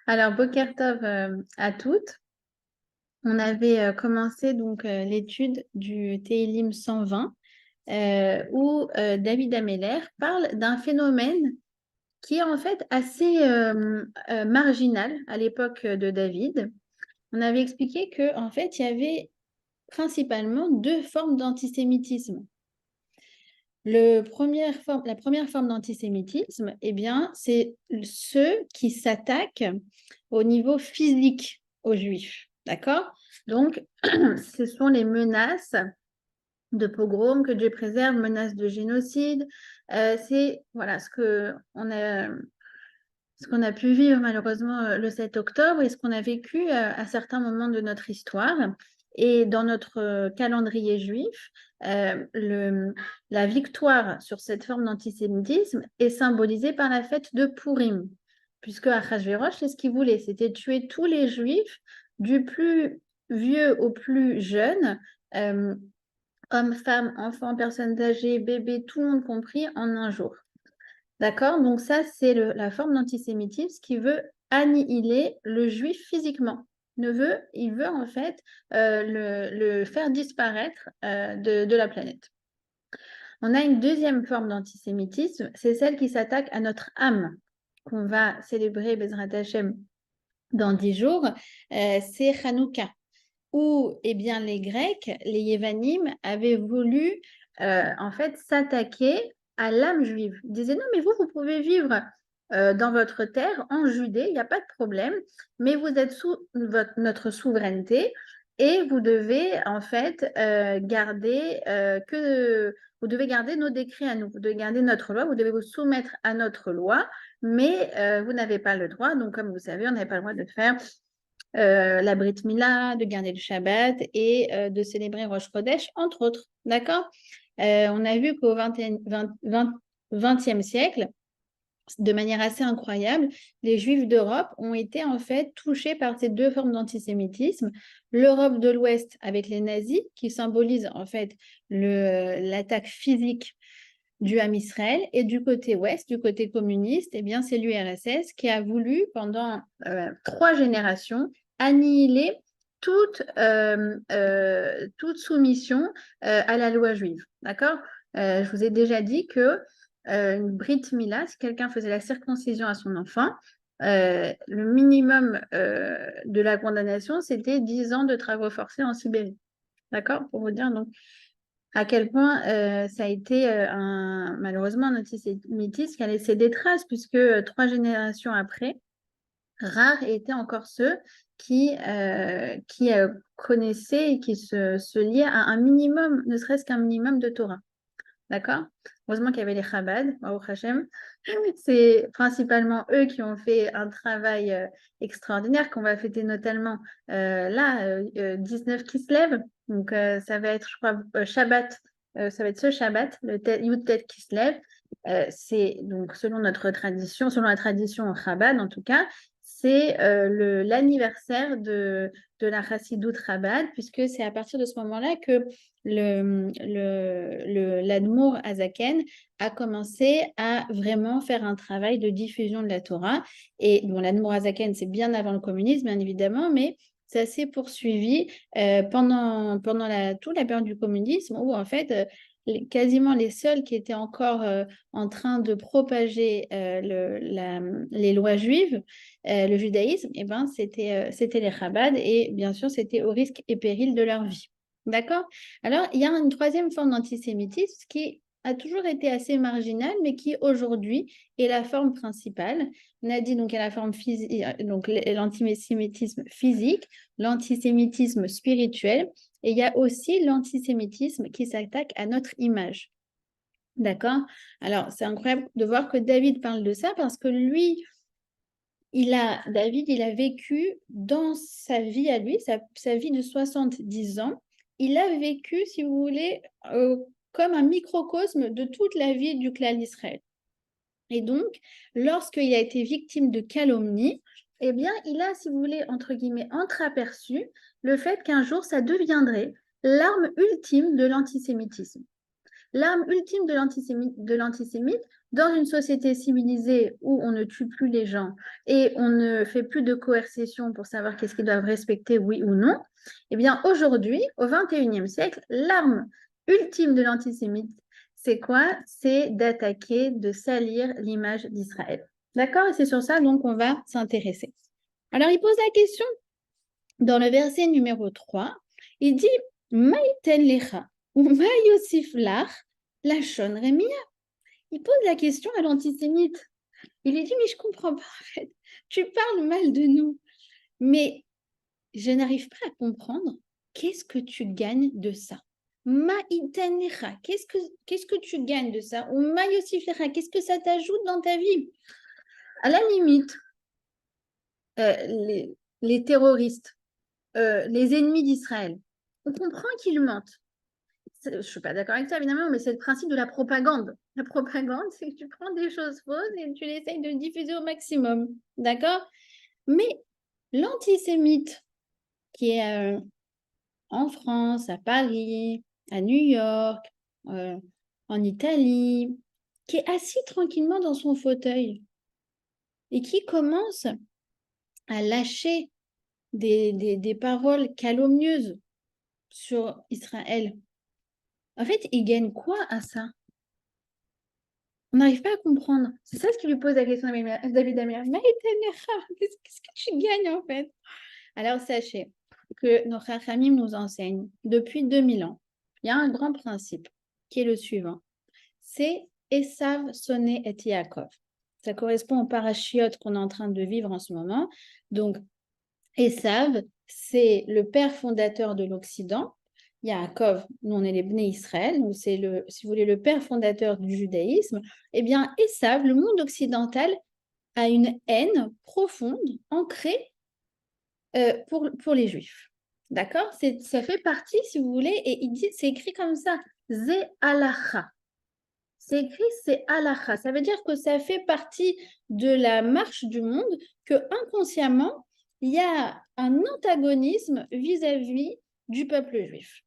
Alors, Boker Tov à toutes. On avait commencé donc l'étude du Télim 120 où David Ameller parle d'un phénomène qui est en fait assez marginal à l'époque de David. On avait expliqué que en fait, il y avait principalement deux formes d'antisémitisme. La première forme d'antisémitisme, eh bien, c'est ceux qui s'attaquent au niveau physique aux Juifs. D'accord? Donc, ce sont les menaces de pogrom, que Dieu préserve, menaces de génocide. C'est voilà, ce qu'on a pu vivre malheureusement le 7 octobre et ce qu'on a vécu à certains moments de notre histoire. Et dans notre calendrier juif, la victoire sur cette forme d'antisémitisme est symbolisée par la fête de Purim, puisque Achashverosh, c'est ce qu'il voulait, c'était tuer tous les juifs, du plus vieux au plus jeune, euh, hommes, femmes, enfants, personnes âgées, bébés, tout le monde compris, en un jour. D'accord? Donc ça, c'est la forme d'antisémitisme qui veut annihiler le juif physiquement. Il veut en fait le faire disparaître de la planète. On a une deuxième forme d'antisémitisme, c'est celle qui s'attaque à notre âme, qu'on va célébrer Bezrat Hashem dans 10 jours, c'est Hanouka, où eh bien, les Grecs, les Yévanim, avaient voulu en fait s'attaquer à l'âme juive. Ils disaient non, mais vous pouvez vivre dans votre terre, en Judée, il n'y a pas de problème, mais vous êtes sous notre souveraineté et vous devez en fait vous devez garder nos décrets à nous, vous devez garder notre loi, vous devez vous soumettre à notre loi, mais vous n'avez pas le droit, donc comme vous savez, on n'avait pas le droit de faire la Brit Mila, de garder le Shabbat et de célébrer Rosh Chodesh, entre autres. D'accord? On a vu qu'au 20e siècle, de manière assez incroyable, les Juifs d'Europe ont été en fait touchés par ces deux formes d'antisémitisme. L'Europe de l'Ouest avec les nazis, qui symbolisent en fait l'attaque physique du Ham Israël, et du côté ouest, du côté communiste, eh bien, c'est l'URSS qui a voulu, pendant 3 générations, annihiler toute soumission à la loi juive. D'accord? Je vous ai déjà dit que une Brit Mila, si quelqu'un faisait la circoncision à son enfant, le minimum de la condamnation, c'était 10 ans de travaux forcés en Sibérie. D'accord? Pour vous dire donc à quel point ça a été malheureusement un antisémitisme qui a laissé des traces, puisque 3 générations après, rares étaient encore ceux qui connaissaient et qui se liaient à un minimum, ne serait-ce qu'un minimum de Torah. D'accord? Heureusement qu'il y avait les Chabad, Baruch Hashem. C'est principalement eux qui ont fait un travail extraordinaire qu'on va fêter notamment 19 qui se lève. Donc, ça va être, je crois, Shabbat. Ça va être ce Shabbat, le Yud Tet qui se lève. C'est donc selon notre tradition, selon la tradition Chabad en tout cas, c'est l'anniversaire de la Chassidoute Chabad, puisque c'est à partir de ce moment-là que l'Admour Azaken a commencé à vraiment faire un travail de diffusion de la Torah. Et bon, l'Admour Azaken, c'est bien avant le communisme, bien évidemment, mais ça s'est poursuivi pendant toute la période du communisme, où en fait, quasiment les seuls qui étaient encore en train de propager les lois juives, le judaïsme, eh ben, c'était les Chabad, et bien sûr, c'était au risque et péril de leur vie. D'accord? Alors, il y a une troisième forme d'antisémitisme qui a toujours été assez marginale, mais qui aujourd'hui est la forme principale. On a dit donc il y a la forme physique, donc l'antisémitisme physique, l'antisémitisme spirituel, et il y a aussi l'antisémitisme qui s'attaque à notre image. D'accord? Alors, c'est incroyable de voir que David parle de ça parce que lui, David, il a vécu dans sa vie à lui, sa vie de 70 ans, il a vécu, si vous voulez, comme un microcosme de toute la vie du clan d'Israël. Et donc, lorsqu'il a été victime de calomnie, eh bien, il a, si vous voulez, entre guillemets, entreaperçu le fait qu'un jour, ça deviendrait l'arme ultime de l'antisémitisme. L'arme ultime de l'antisémite, dans une société civilisée où on ne tue plus les gens et on ne fait plus de coercition pour savoir qu'est-ce qu'ils doivent respecter, oui ou non, eh bien aujourd'hui, au XXIe siècle, l'arme ultime de l'antisémite, c'est quoi? C'est d'attaquer, de salir l'image d'Israël. D'accord? Et c'est sur ça donc on va s'intéresser. Alors il pose la question dans le verset numéro 3, il dit Maïten lecha ou Maïosif lach lachon remia. Il pose la question à l'antisémite. Il lui dit mais je comprends pas en fait. Tu parles mal de nous, mais je n'arrive pas à comprendre qu'est-ce que tu gagnes de ça. Maïten lecha, qu'est-ce que tu gagnes de ça? Ou Maïosif lecha, qu'est-ce que ça t'ajoute dans ta vie? À la limite, les terroristes, les ennemis d'Israël, on comprend qu'ils mentent. Je ne suis pas d'accord avec ça, évidemment, mais c'est le principe de la propagande. La propagande, c'est que tu prends des choses fausses et tu essayes de diffuser au maximum. D'accord? Mais l'antisémite qui est en France, à Paris, à New York, en Italie, qui est assis tranquillement dans son fauteuil et qui commence à lâcher des paroles calomnieuses sur Israël. En fait, il gagne quoi à ça? On n'arrive pas à comprendre. C'est ça ce qui lui pose la question à David Amir. Qu'est-ce que tu gagnes en fait? Alors sachez que nos Chachamim nous enseignent depuis 2000 ans. Il y a un grand principe qui est le suivant. C'est Esav, Soné et Yaakov. Ça correspond au parachiote qu'on est en train de vivre en ce moment. Donc, Esav, c'est le père fondateur de l'Occident. Yaakov, nous on est les Bnei Israël, donc c'est si vous voulez, le père fondateur du judaïsme. Eh bien, Esav, le monde occidental, a une haine profonde, ancrée pour les Juifs. D'accord? Ça fait partie, si vous voulez, et c'est écrit comme ça, Ze halacha. C'est écrit, c'est halacha. Ça veut dire que ça fait partie de la marche du monde, que inconsciemment, il y a un antagonisme vis-à-vis du peuple juif.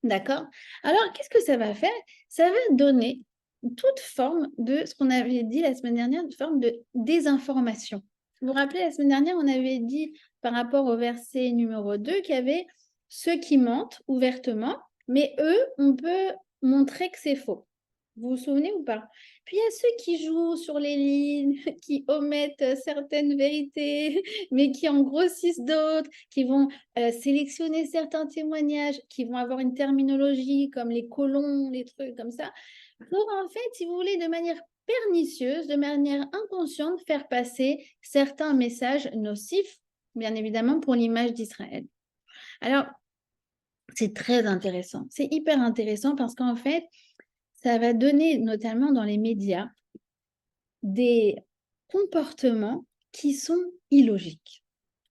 D'accord? Alors, qu'est-ce que ça va faire? Ça va donner toute forme de ce qu'on avait dit la semaine dernière, une forme de désinformation. Vous vous rappelez, la semaine dernière, on avait dit par rapport au verset numéro 2 qu'il y avait ceux qui mentent ouvertement, mais eux, on peut montrer que c'est faux. Vous vous souvenez ou pas? Puis il y a ceux qui jouent sur les lignes, qui omettent certaines vérités, mais qui en grossissent d'autres, qui vont sélectionner certains témoignages, qui vont avoir une terminologie comme les colons, les trucs comme ça, pour en fait, si vous voulez, de manière pernicieuse, de manière inconsciente, faire passer certains messages nocifs, bien évidemment, pour l'image d'Israël. Alors, c'est très intéressant. C'est hyper intéressant parce qu'en fait, ça va donner, notamment dans les médias, des comportements qui sont illogiques.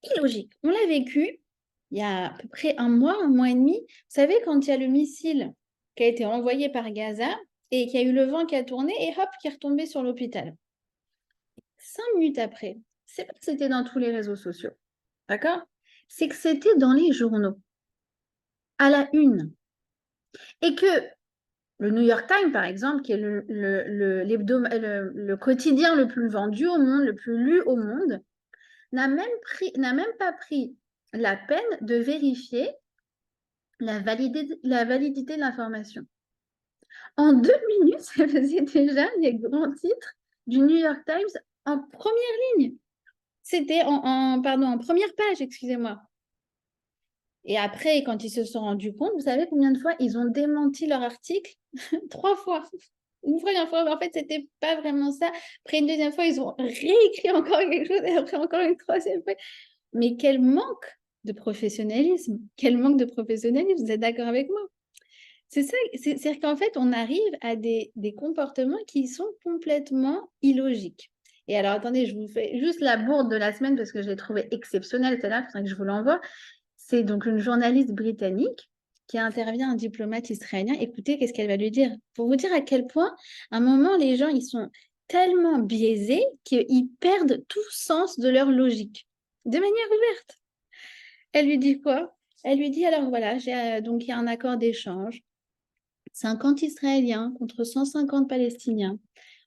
Illogiques. On l'a vécu il y a à peu près un mois et demi. Vous savez, quand il y a le missile qui a été envoyé par Gaza et qu'il y a eu le vent qui a tourné et hop, qui est retombé sur l'hôpital. 5 minutes après, c'est pas que c'était dans tous les réseaux sociaux, d'accord? C'est que c'était dans les journaux, à la une. Et que le New York Times, par exemple, qui est le quotidien le plus vendu au monde, le plus lu au monde, n'a même pas pris la peine de vérifier la validité de l'information. En 2 minutes, ça faisait déjà les grands titres du New York Times en première ligne. C'était en première page, excusez-moi. Et après, quand ils se sont rendus compte, vous savez combien de fois ils ont démenti leur article? 3 fois. Une première fois, mais en fait, c'était pas vraiment ça. Après, une deuxième fois, ils ont réécrit encore quelque chose et après, encore une troisième fois. Mais quel manque de professionnalisme! Quel manque de professionnalisme! Vous êtes d'accord avec moi? C'est ça, c'est-à-dire qu'en fait, on arrive à des comportements qui sont complètement illogiques. Et alors, attendez, je vous fais juste la bourde de la semaine parce que je l'ai trouvée exceptionnelle, celle-là, il faudrait que je vous l'envoie. C'est donc une journaliste britannique qui intervient un diplomate israélien. Écoutez, qu'est-ce qu'elle va lui dire? Pour vous dire à quel point, à un moment, les gens, ils sont tellement biaisés qu'ils perdent tout sens de leur logique, de manière ouverte. Elle lui dit quoi? Elle lui dit, alors voilà, donc il y a un accord d'échange 50 Israéliens contre 150 Palestiniens.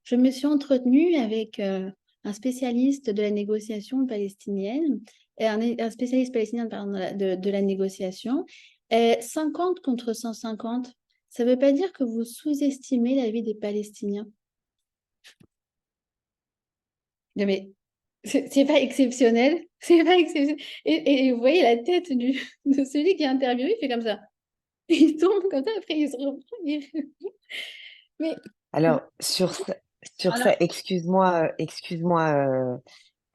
Je me suis entretenue avec un spécialiste de la négociation palestinienne, et un spécialiste palestinien pardon, de la négociation. 50 contre 150, ça ne veut pas dire que vous sous-estimez la vie des Palestiniens. Non, mais c'est pas exceptionnel. C'est pas exceptionnel. Et vous voyez la tête de celui qui est interviewé, il fait comme ça. Il tombe comme ça, après il se reprend. Mais Alors, sur alors, ça, excuse-moi,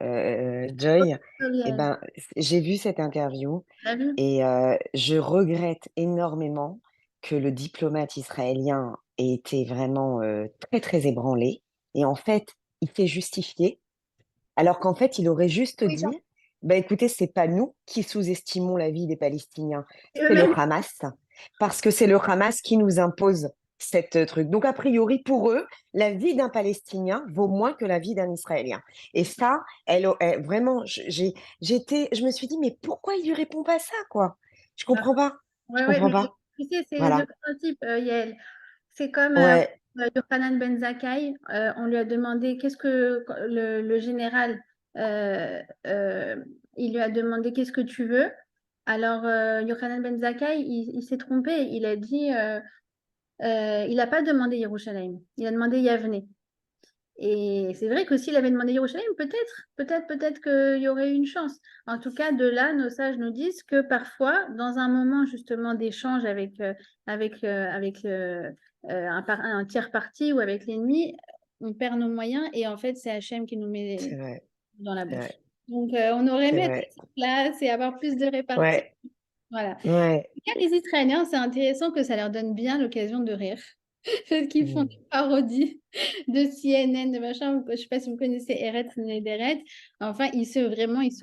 Joy, eh Gabriel, ben, j'ai vu cette interview t'as vu? et je regrette énormément que le diplomate israélien ait été vraiment très, très ébranlé. Et en fait, il s'est justifié, alors qu'en fait, il aurait juste Oui, dit, bah, écoutez, c'est pas nous qui sous-estimons la vie des Palestiniens, c'est c'est le eux-mêmes. Hamas, parce que c'est le Hamas qui nous impose cette truc. Donc, a priori, pour eux, la vie d'un Palestinien vaut moins que la vie d'un Israélien. Et ça, vraiment, je me suis dit, mais pourquoi il lui répond pas ça, quoi? Je Bah, comprends pas. Je ouais, ouais, comprends mais pas. tu sais, c'est le Voilà. principe, Yael. C'est comme Ouais, Yohanan Ben Zakkai, on lui a demandé qu'est-ce que le général, euh, euh, il lui a demandé qu'est-ce que tu veux. Alors, Yohanan Ben Zakkai, il s'est trompé. Il a dit, il n'a pas demandé Yerushalayim, il a demandé Yavne. Et c'est vrai que s'il avait demandé Yerushalayim, peut-être qu'il y aurait une chance. En tout cas, de là, nos sages nous disent que parfois, dans un moment justement d'échange avec un tiers parti ou avec l'ennemi, on perd nos moyens et en fait, c'est Hachem qui nous met c'est vrai, dans la c'est bouche. vrai, Donc, on aurait c'est aimé être vrai. là, c'est avoir plus de répartie. Ouais, Voilà. ouais. En tout cas, les Israéliens, c'est intéressant que ça leur donne bien l'occasion de rire. Parce qu'ils font Mm. des parodies de CNN, de machin. Je ne sais pas si vous connaissez Eretz Nederet. Enfin, ils se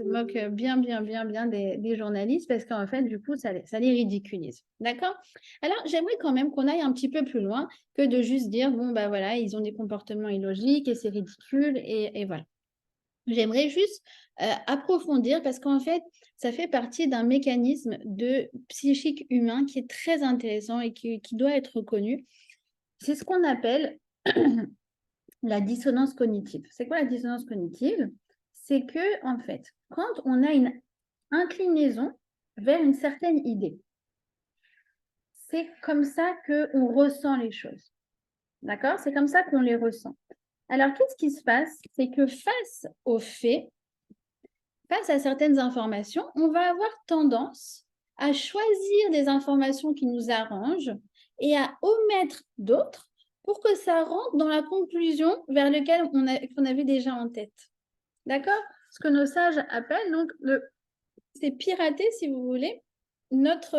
moquent bien des journalistes parce qu'en fait, du coup, ça les ridiculise. D'accord? Alors, j'aimerais quand même qu'on aille un petit peu plus loin que de juste dire, bon, bah voilà, ils ont des comportements illogiques et c'est ridicule et voilà. J'aimerais juste approfondir parce qu'en fait, ça fait partie d'un mécanisme de psychique humain qui est très intéressant et qui doit être reconnu. C'est ce qu'on appelle la dissonance cognitive. C'est quoi la dissonance cognitive? C'est que, en fait, quand on a une inclinaison vers une certaine idée, c'est comme ça qu'on ressent les choses. D'accord? C'est comme ça qu'on les ressent. Alors, qu'est-ce qui se passe? C'est que face aux faits, face à certaines informations, on va avoir tendance à choisir des informations qui nous arrangent et à omettre d'autres pour que ça rentre dans la conclusion vers laquelle qu'on avait déjà en tête. D'accord? Ce que nos sages appellent donc c'est pirater, si vous voulez, notre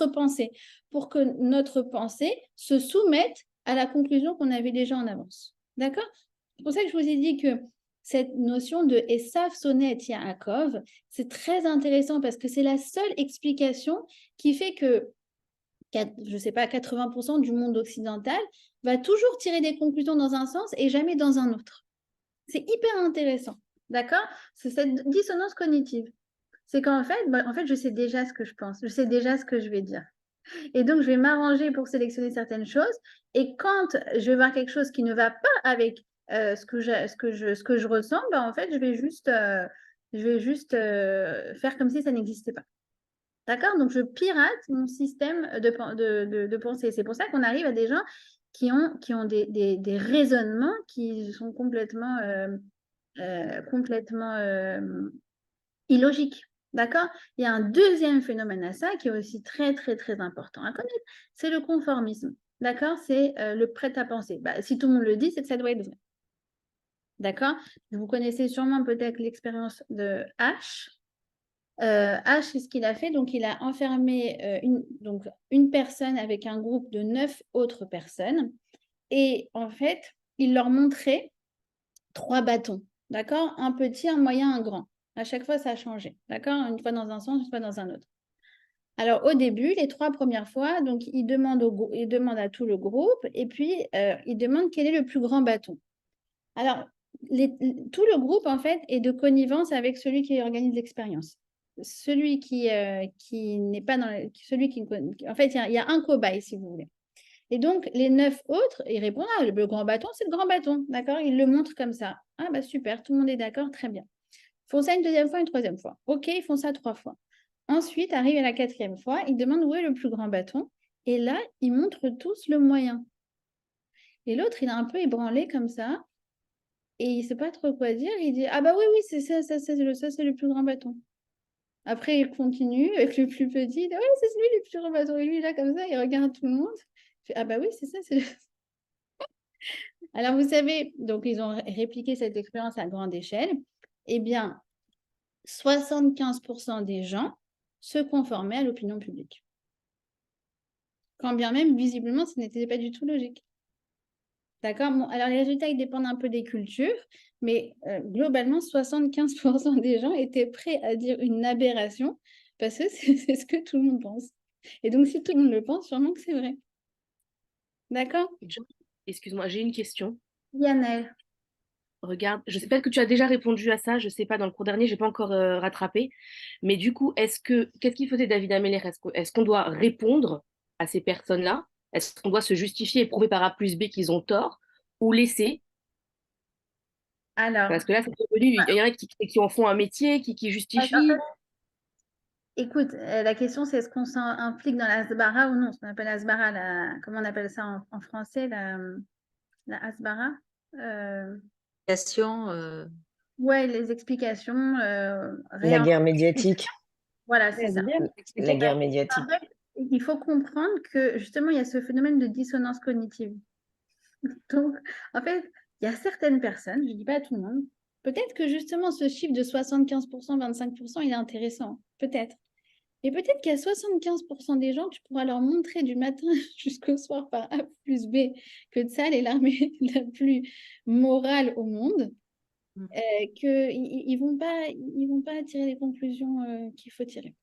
pensée pour que notre pensée se soumette à la conclusion qu'on avait déjà en avance. D'accord? C'est pour ça que je vous ai dit que cette notion de Esav Sonet Yaakov, c'est très intéressant parce que c'est la seule explication qui fait que, je ne sais pas, 80% du monde occidental va toujours tirer des conclusions dans un sens et jamais dans un autre. C'est hyper intéressant. D'accord? C'est cette dissonance cognitive. C'est qu'en fait, je sais déjà ce que je pense, je sais déjà ce que je vais dire. Et donc, je vais m'arranger pour sélectionner certaines choses. Et quand je vais voir quelque chose qui ne va pas avec ce que je ressens, en fait, je vais juste faire comme si ça n'existait pas. D'accord? Donc, je pirate mon système de pensée. C'est pour ça qu'on arrive à des gens qui ont des raisonnements qui sont complètement illogiques. D'accord? Il y a un deuxième phénomène à ça qui est aussi très important à connaître, c'est le conformisme. D'accord? C'est le prêt-à-penser. Si tout le monde le dit, c'est que ça doit être vrai. D'accord? Vous connaissez sûrement peut-être l'expérience de H. H, c'est ce qu'il a fait. Donc, il a enfermé une personne avec un groupe de 9 autres personnes. Et en fait, il leur montrait 3 bâtons. D'accord? Un petit, un moyen, un grand. À chaque fois, ça a changé. D'accord? Une fois dans un sens, une fois dans un autre. Alors, au début, les 3 premières fois, donc, il demande à tout le groupe et puis il demande quel est le plus grand bâton. Alors, tout le groupe, en fait, est de connivence avec celui qui organise l'expérience. celui qui n'est pas dans celui qui en fait, il y a un cobaye, si vous voulez. Et donc, les 9 autres, ils répondent, ah, le grand bâton, c'est le grand bâton, d'accord? Ils le montrent comme ça. Ah, bah super, tout le monde est d'accord, très bien. Ils font ça une deuxième fois, une troisième fois. OK, ils font ça 3 fois. Ensuite, arrive à la quatrième fois, ils demandent où est le plus grand bâton. Et là, ils montrent tous le moyen. Et l'autre, il est un peu ébranlé comme ça. Et il ne sait pas trop quoi dire. Il dit, ah bah oui, oui, c'est ça, ça c'est le plus grand bâton. Après, il continue avec le plus petit. Il dit, ouais, c'est lui le plus grand bâton. Et lui, là, comme ça, il regarde tout le monde. Il fait, ah bah oui, c'est ça, c'est Alors, vous savez, donc ils ont répliqué cette expérience à grande échelle. Eh bien, 75% des gens se conformaient à l'opinion publique. Quand bien même, visiblement, ce n'était pas du tout logique. D'accord? Bon, alors, les résultats, ils dépendent un peu des cultures, mais globalement, 75% des gens étaient prêts à dire une aberration parce que c'est ce que tout le monde pense. Et donc, si tout le monde le pense, sûrement que c'est vrai. D'accord? Excuse-moi, j'ai une question. Lionel. Regarde, je sais pas que tu as déjà répondu à ça, je sais pas, dans le cours dernier, j'ai pas encore rattrapé. Mais du coup, qu'est-ce qu'il faisait David Ameller? Est-ce qu'on doit répondre à ces personnes-là? Est-ce qu'on doit se justifier et prouver par A plus B qu'ils ont tort? Ou laisser? Alors, Parce que là, c'est devenu, il y en a qui en font un métier, qui justifient. écoute, la question c'est est-ce qu'on s'implique dans la Hasbara ou non? Ce qu'on appelle Hasbara, comment on appelle ça en français, la Hasbara? Ouais, les explications La guerre médiatique. Voilà, c'est ça. La guerre En médiatique. fait, il faut comprendre que justement, il y a ce phénomène de dissonance cognitive. Donc, en fait, il y a certaines personnes, je ne dis pas à tout le monde, peut-être que justement ce chiffre de 75%, 25%, il est intéressant. Peut-être. Et peut-être qu'à 75% des gens, tu pourras leur montrer du matin jusqu'au soir par A plus B que Tsahal est l'armée la plus morale au monde, qu'ils ne vont pas tirer les conclusions qu'il faut tirer.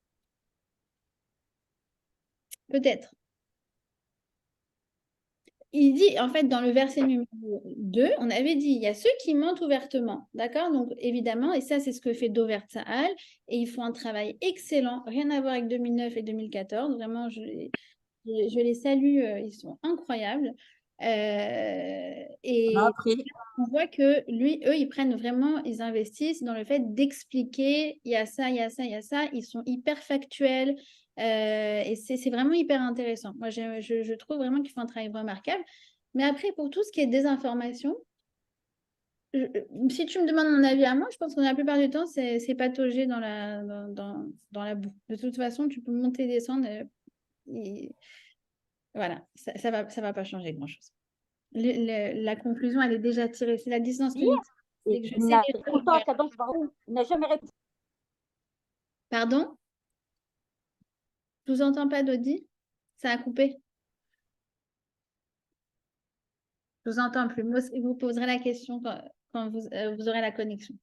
Peut-être. Il dit, en fait, dans le verset numéro 2, on avait dit, il y a ceux qui mentent ouvertement, d'accord? Donc, évidemment, et ça, c'est ce que fait Dover Tzahal, et ils font un travail excellent, rien à voir avec 2009 et 2014, vraiment, je les salue, ils sont incroyables. Et on voit que eux, ils prennent vraiment, ils investissent dans le fait d'expliquer, il y a ça, il y a ça, il y a ça, ils sont hyper factuels. Et c'est vraiment hyper intéressant. Moi, je trouve vraiment qu'ils font un travail remarquable. Mais après, pour tout ce qui est désinformation, si tu me demandes mon avis à moi, je pense que la plupart du temps, c'est pataugé dans la boue. De toute façon, tu peux monter et descendre. Voilà, ça va pas changer grand-chose. La conclusion, elle est déjà tirée. C'est la distance cognitive. C'est que je sais Il n'a jamais répondu. Pardon? Je vous entends pas, Dodi? Ça a coupé. Je vous entends plus. Moi, vous poserez la question quand vous aurez la connexion.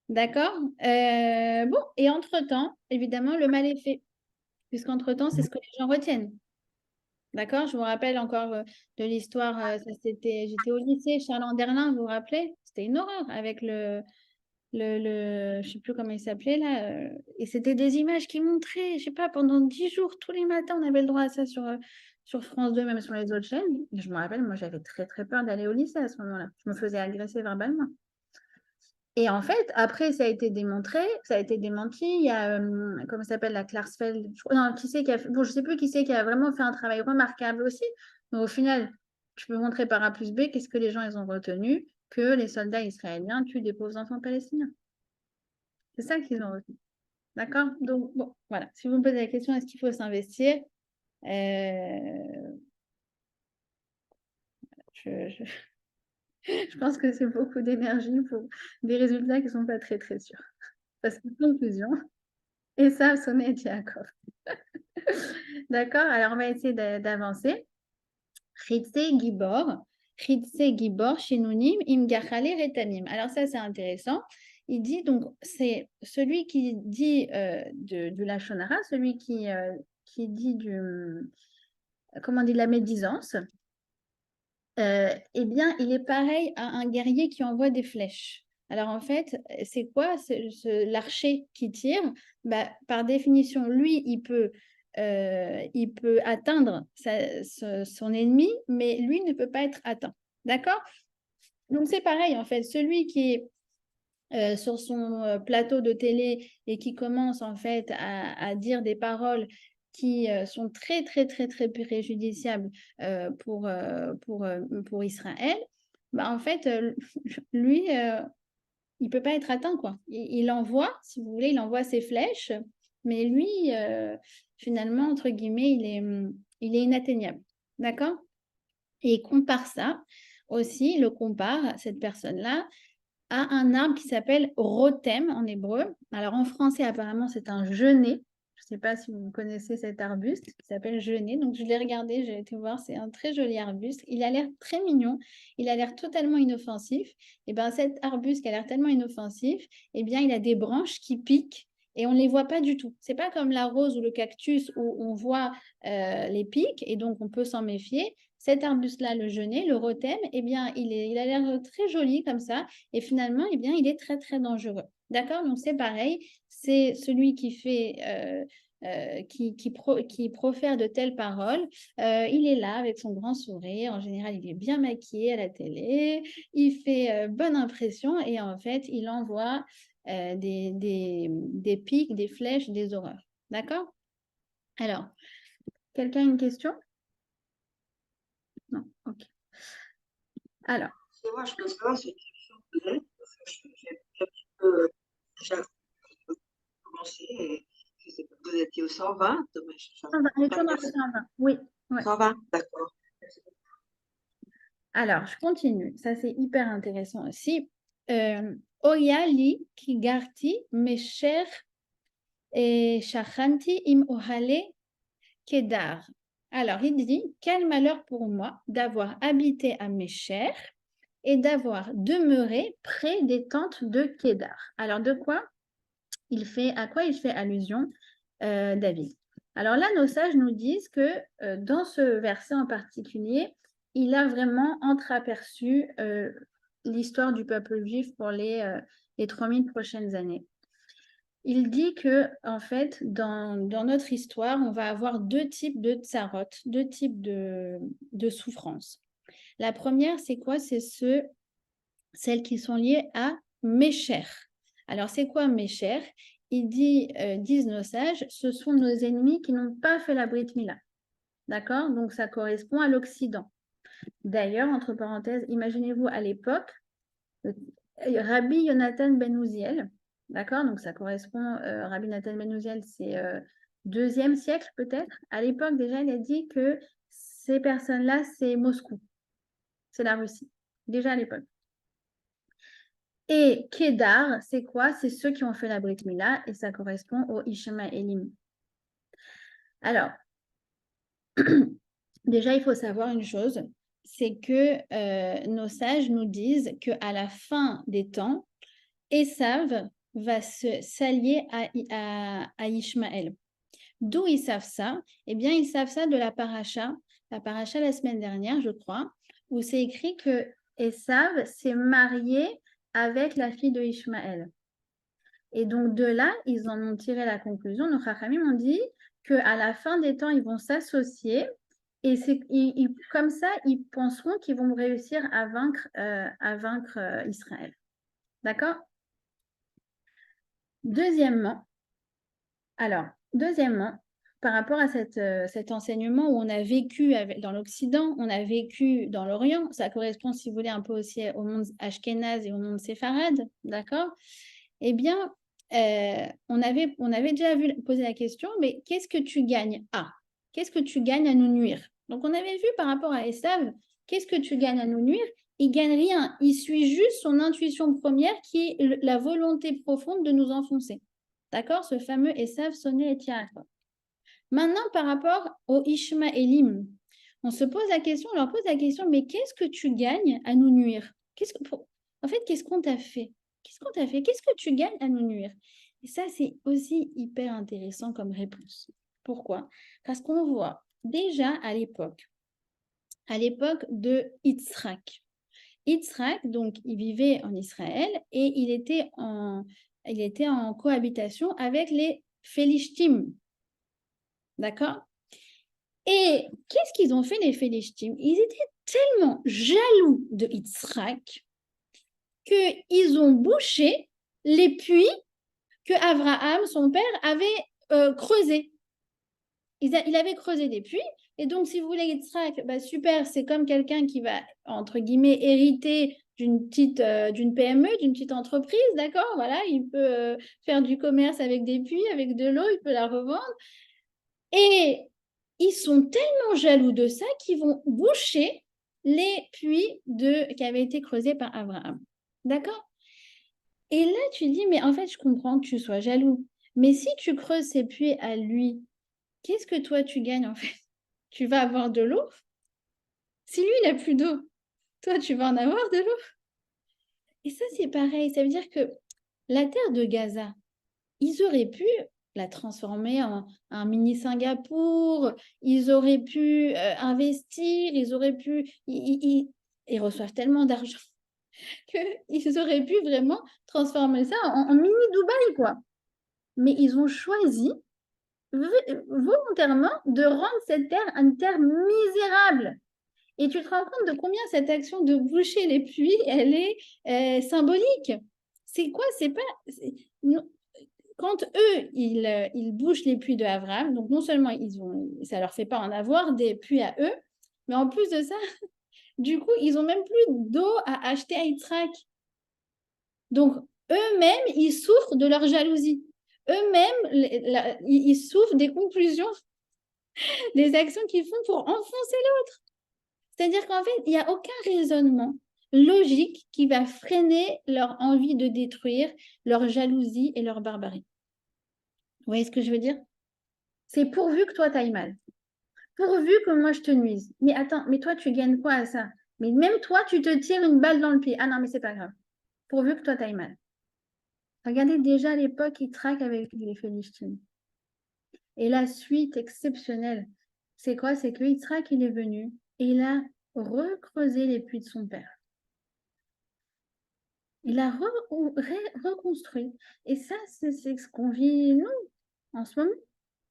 D'accord? Bon, et entre-temps, évidemment, le mal est fait. Puisqu'entre-temps, c'est ce que les gens retiennent. D'accord? Je vous rappelle encore de l'histoire, j'étais au lycée, Charles Anderlin, vous vous rappelez? C'était une horreur avec je ne sais plus comment il s'appelait là, et c'était des images qui montraient, je sais pas, pendant 10 jours, tous les matins, on avait le droit à ça sur France 2, même sur les autres chaînes. Et je me rappelle, moi j'avais très très peur d'aller au lycée à ce moment-là. Je me faisais agresser verbalement. Et en fait, après, ça a été démontré, ça a été démenti. Il y a, comment ça s'appelle, la Klarsfeld, non, qui c'est qui a fait, bon, je sais plus qui c'est qui a vraiment fait un travail remarquable aussi. Mais au final, tu peux montrer par A plus B qu'est-ce que les gens ils ont retenu, que les soldats israéliens tuent des pauvres enfants palestiniens. C'est ça qu'ils ont retenu. D'accord? Donc, bon, voilà. Si vous me posez la question, est-ce qu'il faut s'investir? Je je pense que c'est beaucoup d'énergie pour des résultats qui ne sont pas très, très sûrs. Parce que conclusion, et ça, sonnet Yaakov. D'accord? Alors, on va essayer d'avancer. Ritse Gibor. Ritse Gibor, Shinunim, Im Gachale Retamim. Alors, ça, c'est intéressant. Il dit donc, c'est celui qui dit de la Shonara, celui qui dit comment on dit, la médisance, eh bien, il est pareil à un guerrier qui envoie des flèches. Alors en fait, c'est quoi l'archer qui tire? Bah, par définition, lui, il peut atteindre son ennemi, mais lui ne peut pas être atteint. D'accord? Donc c'est pareil, en fait, celui qui est sur son plateau de télé et qui commence en fait à dire des paroles qui sont très, très, très, très préjudiciables pour Israël, bah, en fait, lui, il ne peut pas être atteint, quoi. Il envoie, si vous voulez, il envoie ses flèches, mais lui, finalement, entre guillemets, il est inatteignable. D'accord? Et il compare ça aussi, il le compare, cette personne-là, à un arbre qui s'appelle rotem en hébreu. Alors en français, apparemment, c'est un genêt. Je ne sais pas si vous connaissez cet arbuste qui s'appelle genêt. Donc je l'ai regardé, j'ai été voir, c'est un très joli arbuste. Il a l'air très mignon, il a l'air totalement inoffensif. Et bien cet arbuste qui a l'air tellement inoffensif, eh bien il a des branches qui piquent et on ne les voit pas du tout. C'est pas comme la rose ou le cactus où on voit les pics et donc on peut s'en méfier. Cet arbuste-là, le genêt, le rotem, eh bien, il a l'air très joli comme ça. Et finalement, eh bien, il est très, très dangereux. D'accord? Donc, c'est pareil. C'est celui qui fait, qui profère de telles paroles. Il est là avec son grand sourire. En général, il est bien maquillé à la télé. Il fait bonne impression. Et en fait, il envoie des pics, des flèches, des horreurs. D'accord? Alors, quelqu'un a une question? Non, ok. Alors, C'est moi, je peux savoir si tu faisais, parce que j'ai un petit peu déjà commencé, et je sais pas, vous étiez au 120, mais je on est toujours dans le 120. Oui, ouais. 120, d'accord. Alors, je continue. Ça, c'est hyper intéressant aussi. Oya li ki garti mesher shachanti im ohale kedar. Alors, il dit, quel malheur pour moi d'avoir habité à Mesher et d'avoir demeuré près des tentes de Kedar. Alors, à quoi il fait allusion, David? Alors là, nos sages nous disent que dans ce verset en particulier, il a vraiment entreaperçu l'histoire du peuple juif pour les 3000 prochaines années. Il dit que, en fait, dans notre histoire, on va avoir deux types de tsarot, deux types de souffrances. La première, c'est quoi? C'est celles qui sont liées à Mécher. Alors, c'est quoi Mécher? Disent nos sages, ce sont nos ennemis qui n'ont pas fait la Brit Mila. D'accord? Donc, ça correspond à l'Occident. D'ailleurs, entre parenthèses, imaginez-vous à l'époque, Rabbi Yonatan ben Uziel, d'accord? Donc, ça correspond, Rabbi Yonatan ben Uziel, c'est 2e siècle peut-être. À l'époque, déjà, il a dit que ces personnes-là, c'est Moscou. C'est la Russie. Déjà à l'époque. Et Kedar, c'est quoi? C'est ceux qui ont fait la Brit Mila et ça correspond au Ishmaélim. Alors, déjà, il faut savoir une chose, c'est que nos sages nous disent qu'à la fin des temps, Esav va s'allier à Ishmaël. D'où ils savent ça? Eh bien, ils savent ça de la paracha la semaine dernière, je crois, où c'est écrit que Esav s'est marié avec la fille de Ishmaël. Et donc, de là, ils en ont tiré la conclusion. Nos Chachamim ont dit qu'à la fin des temps, ils vont s'associer et comme ça, ils penseront qu'ils vont réussir à vaincre Israël. D'accord? Deuxièmement, par rapport à cet enseignement où on a vécu dans l'Occident, on a vécu dans l'Orient, ça correspond, si vous voulez, un peu aussi au monde ashkénaze et au monde séfarade, d'accord? Eh bien, on avait déjà posé la question, mais qu'est-ce que tu gagnes à? Qu'est-ce que tu gagnes à nous nuire? Donc, on avait vu par rapport à Esav, qu'est-ce que tu gagnes à nous nuire? Il gagne rien, il suit juste son intuition première qui est la volonté profonde de nous enfoncer. D'accord? Ce fameux Esav sonné et Yaakov. Maintenant, par rapport au Ishmaélim, on leur pose la question, mais qu'est-ce que tu gagnes à nous nuire? En fait, qu'est-ce qu'on t'a fait? Qu'est-ce qu'on t'a fait? Qu'est-ce que tu gagnes à nous nuire? Et ça, c'est aussi hyper intéressant comme réponse. Pourquoi? Parce qu'on voit déjà à l'époque de Yitzhak, Yitzhak, donc, il vivait en Israël et il était en cohabitation avec les Philistines. D'accord? Et qu'est-ce qu'ils ont fait, les Philistines? Ils étaient tellement jaloux de Yitzhak qu'ils ont bouché les puits que Abraham, son père, avait creusés. Il avait creusé des puits. Et donc, si vous voulez, Yitzhak, super, c'est comme quelqu'un qui va, entre guillemets, hériter d'une PME, d'une petite entreprise, d'accord? Voilà, il peut faire du commerce avec des puits, avec de l'eau, il peut la revendre. Et ils sont tellement jaloux de ça qu'ils vont boucher les puits qui avaient été creusés par Abraham. D'accord? Et là, tu dis, mais en fait, je comprends que tu sois jaloux. Mais si tu creuses ces puits à lui, qu'est-ce que toi, tu gagnes en fait? Tu vas avoir de l'eau? Si lui, il n'a plus d'eau, toi, tu vas en avoir de l'eau? Et ça, c'est pareil. Ça veut dire que la terre de Gaza, ils auraient pu la transformer en un mini Singapour, ils auraient pu investir, ils auraient pu... Ils reçoivent tellement d'argent qu'ils auraient pu vraiment transformer ça en mini Dubaï, quoi. Mais ils ont choisi volontairement de rendre cette terre une terre misérable. Et tu te rends compte de combien cette action de boucher les puits, elle est symbolique. C'est quoi? C'est pas... Quand eux, ils bouchent les puits de Abraham, donc non seulement ça leur fait pas en avoir des puits à eux, mais en plus de ça, du coup, ils ont même plus d'eau à acheter à Yitzhak. Donc, eux-mêmes, ils souffrent de leur jalousie. Eux-mêmes, ils souffrent des conclusions, des actions qu'ils font pour enfoncer l'autre. C'est-à-dire qu'en fait, il n'y a aucun raisonnement logique qui va freiner leur envie de détruire, leur jalousie et leur barbarie. Vous voyez ce que je veux dire? C'est pourvu que toi, tu ailles mal. Pourvu que moi, je te nuise. Mais attends, mais toi, tu gagnes quoi à ça? Mais même toi, tu te tires une balle dans le pied. Ah non, mais c'est pas grave. Pourvu que toi, tu ailles mal. Regardez déjà à l'époque, ils traquent avec les Philistines. Et la suite exceptionnelle, c'est quoi? C'est que Yitzhak, il est venu et il a recreusé les puits de son père. Il a reconstruit. Et ça, c'est ce qu'on vit, nous, en ce moment.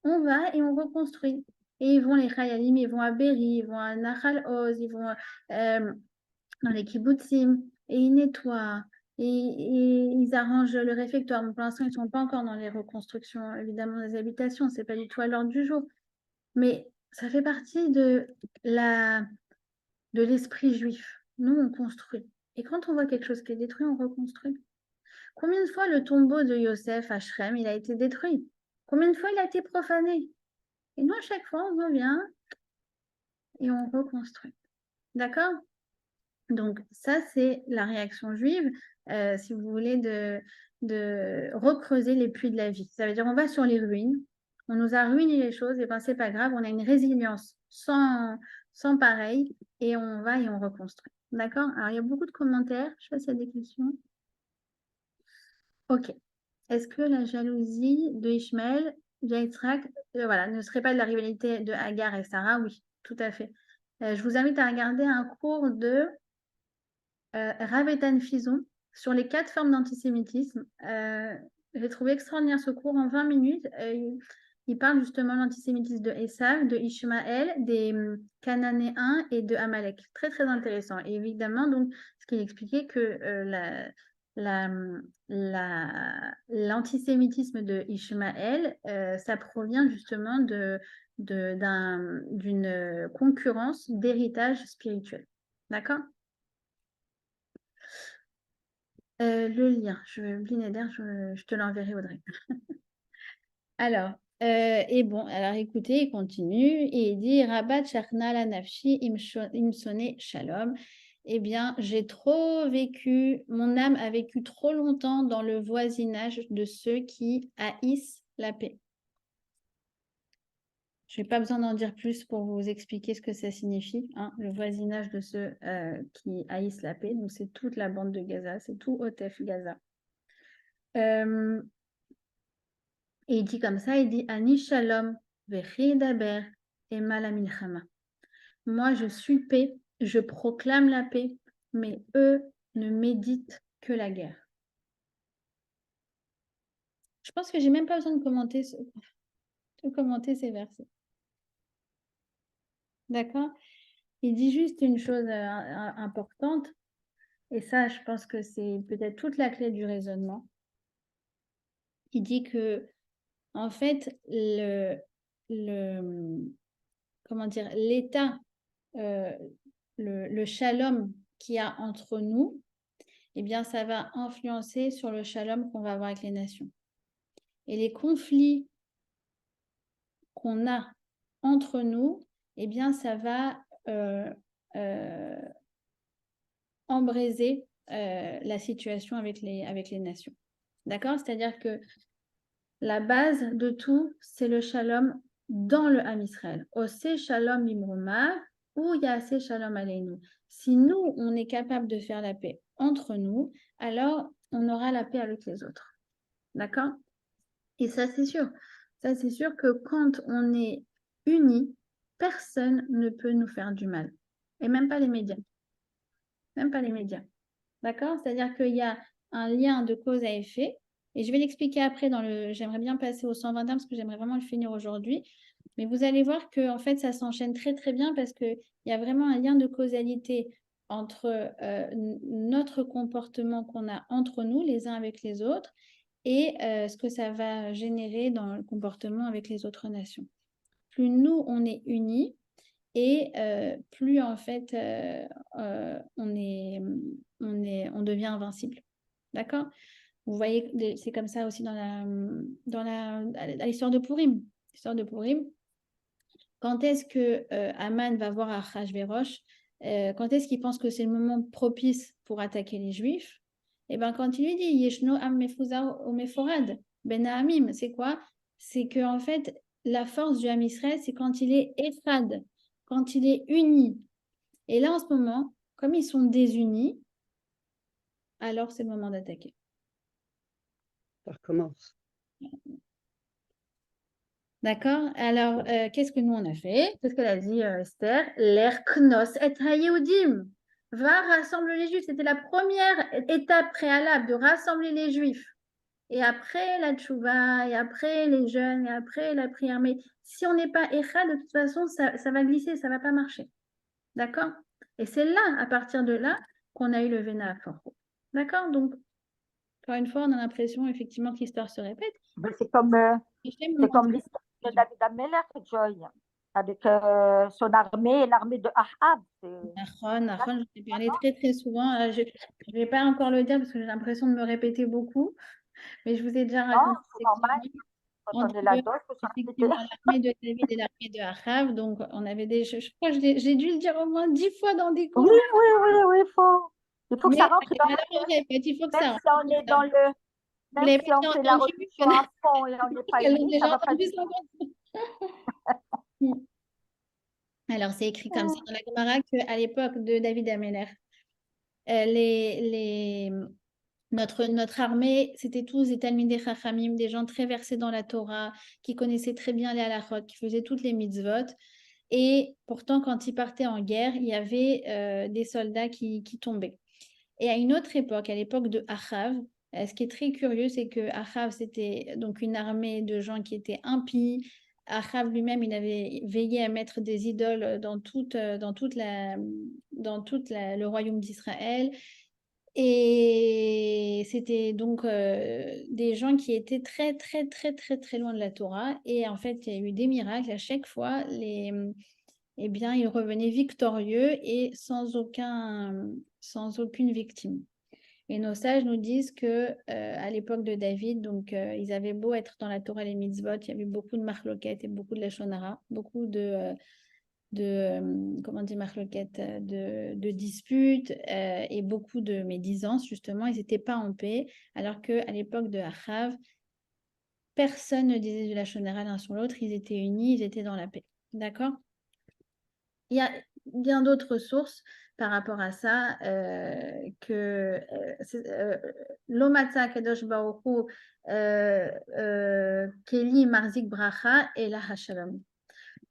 On va et on reconstruit. Et ils vont, les Chayalim, ils vont à Berry, ils vont à Nahal Oz, ils vont dans les kibbutzim, et ils nettoient, et ils arrangent le réfectoire. Pour l'instant, ils ne sont pas encore dans les reconstructions, évidemment, des habitations. Ce n'est pas du tout à l'ordre du jour. Mais ça fait partie de l'esprit juif. Nous, on construit. Et quand on voit quelque chose qui est détruit, on reconstruit. Combien de fois le tombeau de Yosef à Shrem, il a été détruit? Combien de fois il a été profané? Et nous, à chaque fois, on revient et on reconstruit. D'accord? Donc, ça, c'est la réaction juive, si vous voulez, de recreuser les puits de la vie. Ça veut dire, on va sur les ruines, on nous a ruiné les choses, et bien, c'est pas grave, on a une résilience sans pareil, et on va et on reconstruit. D'accord? Alors, il y a beaucoup de commentaires. Je sais pas s'il y a des questions. Ok. Est-ce que la jalousie de Ishmaël, Yitzhak, voilà, ne serait pas de la rivalité de Hagar et Sarah? Oui, tout à fait. Je vous invite à regarder un cours de Rav Eitan Fison sur les 4 formes d'antisémitisme. J'ai trouvé extraordinaire ce cours en 20 minutes. Il parle justement de l'antisémitisme de Esav, de Ishmaël, des Cananéens et de Amalek. Très, très intéressant. Et évidemment, donc, ce qu'il expliquait que l'antisémitisme de Ishmaël, ça provient justement d'une concurrence d'héritage spirituel. D'accord? Le lien, Blinéder, je te l'enverrai, Audrey. Alors, alors écoutez, il continue et il dit Rabat Shachna la Nafshi Imsone Shalom. Eh bien, j'ai trop vécu, mon âme a vécu trop longtemps dans le voisinage de ceux qui haïssent la paix. Je n'ai pas besoin d'en dire plus pour vous expliquer ce que ça signifie, hein, le voisinage de ceux qui haïssent la paix. Donc, c'est toute la bande de Gaza, c'est tout Otef Gaza. Et il dit comme ça, il dit Ani Shalom vechi daber ema la milchama. Moi, je suis paix, je proclame la paix, mais eux ne méditent que la guerre. Je pense que j'ai même pas besoin de commenter ces versets. D'accord? Il dit juste une chose importante, et ça, je pense que c'est peut-être toute la clé du raisonnement. Il dit que, en fait, comment dire, l'état, le shalom qu'il y a entre nous, eh bien, ça va influencer sur le shalom qu'on va avoir avec les nations. Et les conflits qu'on a entre nous, eh bien, ça va embraser la situation avec les nations. D'accord? C'est-à-dire que la base de tout, c'est le shalom dans le Ham Israël. Ose shalom imroma ou yase shalom aleinu. Si nous, on est capable de faire la paix entre nous, alors on aura la paix avec les autres. D'accord? Et ça, c'est sûr. Ça, c'est sûr que quand on est unis, personne ne peut nous faire du mal. Et même pas les médias. Même pas les médias. D'accord? C'est-à-dire qu'il y a un lien de cause à effet. Et je vais l'expliquer après j'aimerais bien passer au 121 parce que j'aimerais vraiment le finir aujourd'hui. Mais vous allez voir que en fait, ça s'enchaîne très très bien parce qu'il y a vraiment un lien de causalité entre notre comportement qu'on a entre nous, les uns avec les autres, et ce que ça va générer dans le comportement avec les autres nations. Plus nous, on est unis, et plus en fait on devient invincible. D'accord? Vous voyez, c'est comme ça aussi dans l'histoire de Pourim. L'histoire de Pourim. Quand est-ce que Haman va voir Achashverosh, quand est-ce qu'il pense que c'est le moment propice pour attaquer les Juifs? Et bien quand il lui dit Yeshno am mefuza o meforad ben ha'amim, c'est quoi? C'est que en fait la force du Ham Israël, c'est quand il est echad, quand il est uni. Et là en ce moment, comme ils sont désunis, alors c'est le moment d'attaquer. Ça recommence. D'accord? Alors, qu'est-ce que nous on a fait? Qu'est-ce qu'elle a dit, Esther? L'air knos et hayehudim. Va rassembler les Juifs. C'était la première étape préalable de rassembler les Juifs. Et après la tchouva, et après les jeûnes, et après la prière. Mais si on n'est pas écha, de toute façon, ça va glisser, ça ne va pas marcher. D'accord? Et c'est là, à partir de là, qu'on a eu le Véna à Fort. D'accord? Donc, encore une fois, on a l'impression effectivement que l'histoire se répète. Ben, c'est comme l'histoire de David Ameller, Joy, avec son armée et l'armée de Ahab. Nahon, j'en ai parlé très très souvent. Je ne vais pas encore le dire parce que j'ai l'impression de me répéter beaucoup, mais je vous ai déjà raconté c'est normal. Quand on est là-dedans, il faut s'arrêter. l'armée de David et l'armée de Achav. Donc, on avait je crois que j'ai dû le dire au moins 10 fois dans des cours. Oui, il faut que ça rentre dans la tête. Il faut que ça rentre. Si on est dans le... Même si on fait la religion à fond et on n'est pas unis, ça va pas du tout. Alors, c'est écrit comme ça dans la Gemara qu'à l'époque de David Ameller, notre armée, c'était tous des Talmidei Chachamim, des gens très versés dans la Torah, qui connaissaient très bien les halachot, qui faisaient toutes les mitzvot. Et pourtant, quand ils partaient en guerre, il y avait des soldats qui tombaient. Et à une autre époque, à l'époque de Achav, ce qui est très curieux, c'est que Achav, c'était donc une armée de gens qui étaient impies. Achav lui-même, il avait veillé à mettre des idoles dans tout le royaume d'Israël. Et c'était donc des gens qui étaient très, très, très, très, très loin de la Torah. Et en fait, il y a eu des miracles. À chaque fois, eh bien, ils revenaient victorieux et sans aucune victime. Et nos sages nous disent que à l'époque de David, donc ils avaient beau être dans la Torah et les mitzvot, il y avait beaucoup de marloquettes et beaucoup de lashon hara, beaucoup comment dire marloquettes, de disputes et beaucoup de médisances, justement. Ils n'étaient pas en paix, alors qu'à l'époque de Achav, personne ne disait du lashon hara l'un sur l'autre, ils étaient unis, ils étaient dans la paix. D'accord? Il y a bien d'autres sources par rapport à ça, que l'Omatza Kadosh Baruch Hu Keli Marzik Bracha et la Hashalom.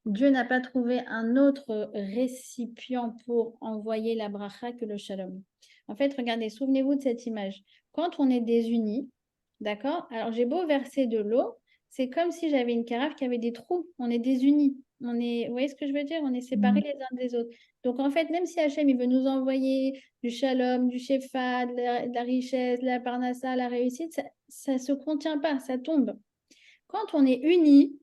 Dieu n'a pas trouvé un autre récipient pour envoyer la bracha que le shalom. En fait, regardez, souvenez-vous de cette image. Quand on est désunis, d'accord? Alors, j'ai beau verser de l'eau, c'est comme si j'avais une carafe qui avait des trous. On est désunis. Vous voyez ce que je veux dire? On est séparés les uns des autres. Donc, en fait, même si Hachem, il veut nous envoyer du shalom, du shefa, de la richesse, de la parnassa, la réussite, ça ne se contient pas, ça tombe. Quand on est unis,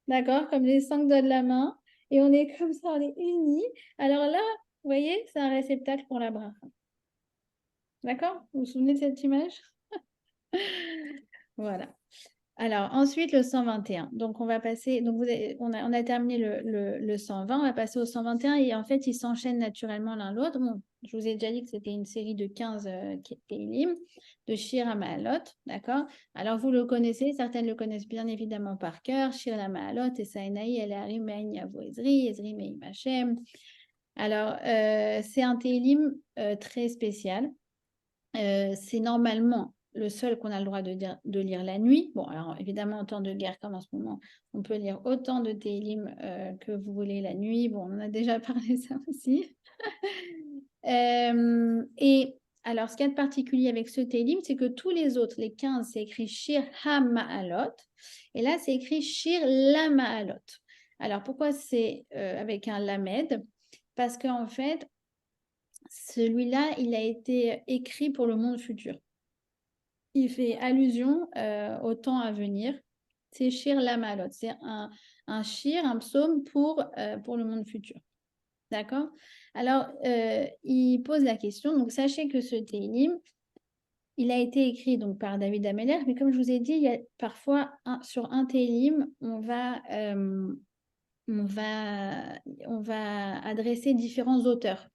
d'accord, comme les 5 doigts de la main, et on est comme ça, on est unis, alors là, vous voyez, c'est un réceptacle pour la bracha. D'accord? Vous vous souvenez de cette image? Voilà. Alors, ensuite, le 121. Donc, on va passer. Donc, on a terminé le 120. On va passer au 121. Et en fait, ils s'enchaînent naturellement l'un l'autre. Bon, je vous ai déjà dit que c'était une série de 15 Kélim, de Shir HaMa'alot. D'accord? Alors, vous le connaissez. Certaines le connaissent bien évidemment par cœur. Shir HaMa'alot, et Saïnaï, El-Harim, Me'in Yavo Ezri, Ezri Me'im Hashem. Alors, c'est un Télim très spécial. C'est normalement le seul qu'on a le droit de lire la nuit. Bon, alors évidemment, en temps de guerre comme en ce moment, on peut lire autant de Télim que vous voulez la nuit. Bon, on en a déjà parlé ça aussi. Et alors, ce qu'il y a de particulier avec ce Télim, c'est que tous les autres, les 15, c'est écrit Shir HaMa'alot. Et là, c'est écrit Shir LaMa'alot. Alors, pourquoi c'est avec un Lamed? Parce qu'en fait, celui-là, il a été écrit pour le monde futur. Il fait allusion au temps à venir. C'est Shir Lamalot. C'est un shir, un psaume pour le monde futur. D'accord? Alors, il pose la question. Donc, sachez que ce Télim, il a été écrit donc, par David Ameller, mais comme je vous ai dit, il y a parfois sur un Télim, on va adresser différents auteurs.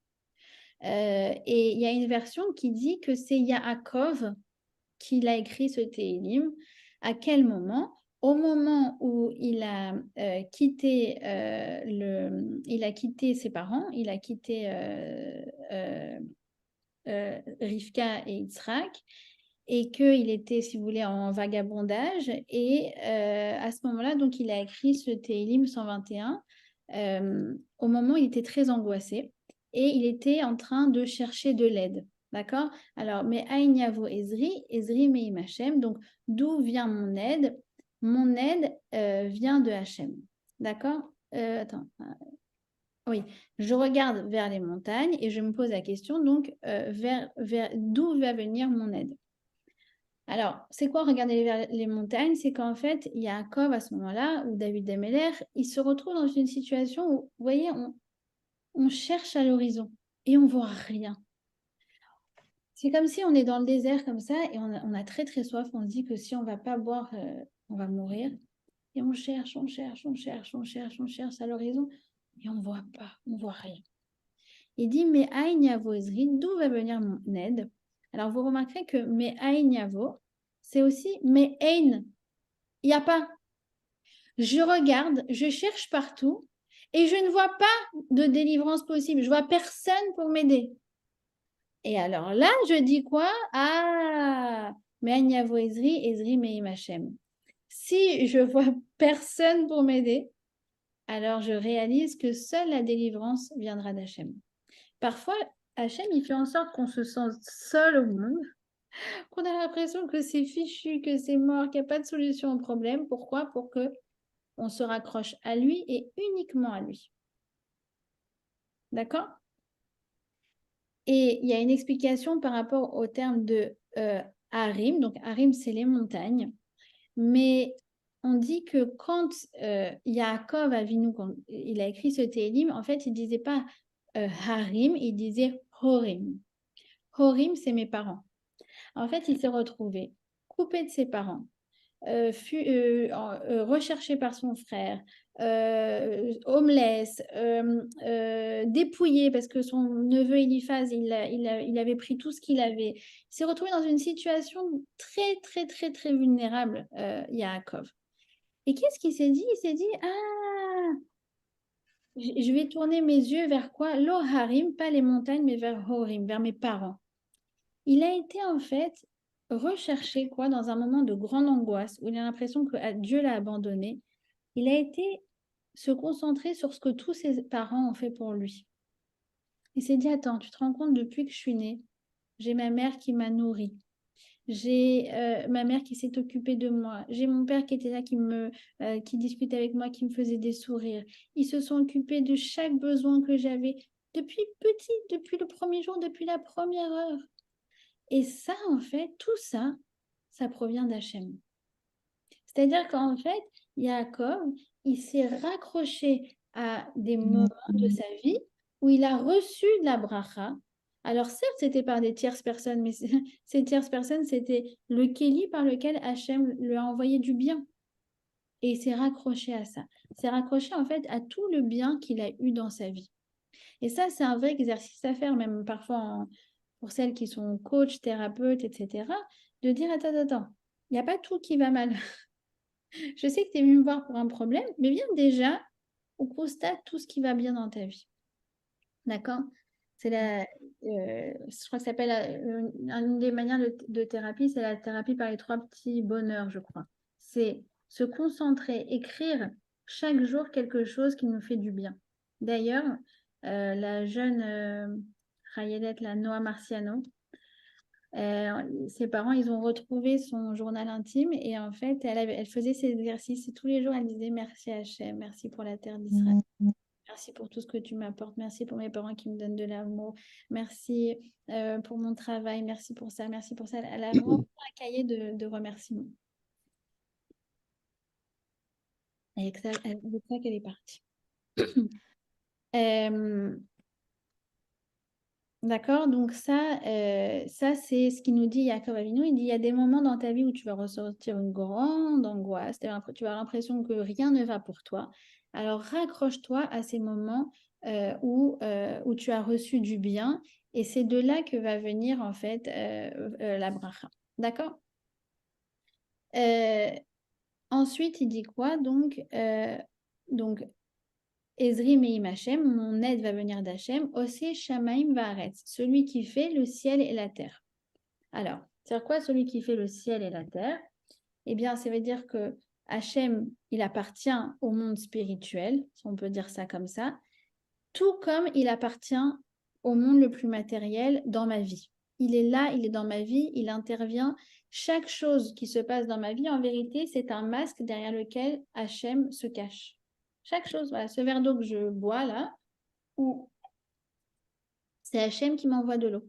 Et il y a une version qui dit que c'est Yaakov qui l'a écrit ce Télim. À quel moment? Au moment où il a quitté ses parents, il a quitté Rivka et Yitzhak, et qu'il était, si vous voulez, en vagabondage. Et à ce moment-là, donc, il a écrit ce Télim 121 au moment où il était très angoissé et il était en train de chercher de l'aide. D'accord? Alors, mais Aïn Yavo Ezri, Ezri Me'im Hashem. Donc, d'où vient mon aide? Mon aide vient de Hashem. D'accord? Attends. Oui, je regarde vers les montagnes et je me pose la question, donc, vers d'où va venir mon aide? Alors, c'est quoi regarder vers les montagnes? C'est qu'en fait, Yaakov, à ce moment-là, ou David Ameller, il se retrouve dans une situation où, vous voyez, on cherche à l'horizon et on voit rien. C'est comme si on est dans le désert comme ça et on a très très soif. On se dit que si on ne va pas boire, on va mourir. Et on cherche à l'horizon et on ne voit pas, on ne voit rien. Il dit, mais Aïn Yavo Ezri, d'où va venir mon aide? Alors, vous remarquerez que mais Aïn Yavo, c'est aussi mais Aïn. Il n'y a pas. Je regarde, je cherche partout et je ne vois pas de délivrance possible. Je vois personne pour m'aider. Et alors là, je dis quoi? Ah, mais Aïn Yavo Ezri, Ezri Me'im Hashem. Si je vois personne pour m'aider, alors je réalise que seule la délivrance viendra d'Hachem. Parfois, Hachem, il fait en sorte qu'on se sent seul au monde, qu'on a l'impression que c'est fichu, que c'est mort, qu'il n'y a pas de solution au problème. Pourquoi? Pour que on se raccroche à lui et uniquement à lui. D'accord? Et il y a une explication par rapport au terme de Harim. Donc, Harim, c'est les montagnes. Mais on dit que quand Yaakov Avinu, quand il a écrit ce Télim, en fait, il ne disait pas Harim, il disait Horim. Horim, c'est mes parents. En fait, il s'est retrouvé coupé de ses parents, recherché par son frère, homeless, dépouillé parce que son neveu Eliphaz, il avait pris tout ce qu'il avait. Il s'est retrouvé dans une situation très, très, très, très vulnérable, Yaakov. Et qu'est-ce qu'il s'est dit? Il s'est dit, ah, je vais tourner mes yeux vers quoi? Lo Harim, pas les montagnes, mais vers Horim, vers mes parents. Il a été en fait recherché quoi, dans un moment de grande angoisse où il a l'impression que Dieu l'a abandonné. Il a été se concentrer sur ce que tous ses parents ont fait pour lui. Il s'est dit, attends, tu te rends compte, depuis que je suis née, j'ai ma mère qui m'a nourrie. J'ai ma mère qui s'est occupée de moi. J'ai mon père qui était là, qui discutait avec moi, qui me faisait des sourires. Ils se sont occupés de chaque besoin que j'avais depuis petit, depuis le premier jour, depuis la première heure. Et ça, en fait, tout ça, ça provient d'Hachem. C'est-à-dire qu'en fait, Yaakov, il s'est raccroché à des moments de sa vie où il a reçu de la bracha. Alors certes, c'était par des tierces personnes, mais ces tierces personnes, c'était le kéli par lequel Hachem lui a envoyé du bien. Et il s'est raccroché à ça. Il s'est raccroché en fait à tout le bien qu'il a eu dans sa vie. Et ça, c'est un vrai exercice à faire, même parfois pour celles qui sont coachs, thérapeutes, etc., de dire, attends, il n'y a pas tout qui va mal. Je sais que tu es venu me voir pour un problème, mais viens déjà, on constate tout ce qui va bien dans ta vie. D'accord? C'est je crois que ça s'appelle une des manières de thérapie, c'est la thérapie par les 3 petits bonheurs, je crois. C'est se concentrer, écrire chaque jour quelque chose qui nous fait du bien. D'ailleurs, la jeune Rayelet, la Noah Marciano, ses parents, ils ont retrouvé son journal intime et en fait, elle faisait ses exercices et tous les jours, elle disait merci Hachem, merci pour la terre d'Israël, merci pour tout ce que tu m'apportes, merci pour mes parents qui me donnent de l'amour, merci pour mon travail, merci pour ça, merci pour ça. Elle a vraiment un cahier de remerciements. Et avec ça qu'elle est partie. D'accord, donc ça c'est ce qu'il nous dit Yaakov Avinu. Il dit, il y a des moments dans ta vie où tu vas ressentir une grande angoisse, tu vas avoir l'impression que rien ne va pour toi. Alors raccroche-toi à ces moments où tu as reçu du bien et c'est de là que va venir en fait la bracha. D'accord? Ensuite, il dit quoi? Donc Ezri Meim Hachem, mon aide va venir d'Hachem, Osé Shamaim Vaaretz, celui qui fait le ciel et la terre. Alors, c'est quoi celui qui fait le ciel et la terre? Eh bien, ça veut dire que Hachem, il appartient au monde spirituel, si on peut dire ça comme ça, tout comme il appartient au monde le plus matériel dans ma vie. Il est là, il est dans ma vie, il intervient. Chaque chose qui se passe dans ma vie, en vérité, c'est un masque derrière lequel Hachem se cache. Chaque chose, voilà, ce verre d'eau que je bois là, c'est Hachem qui m'envoie de l'eau.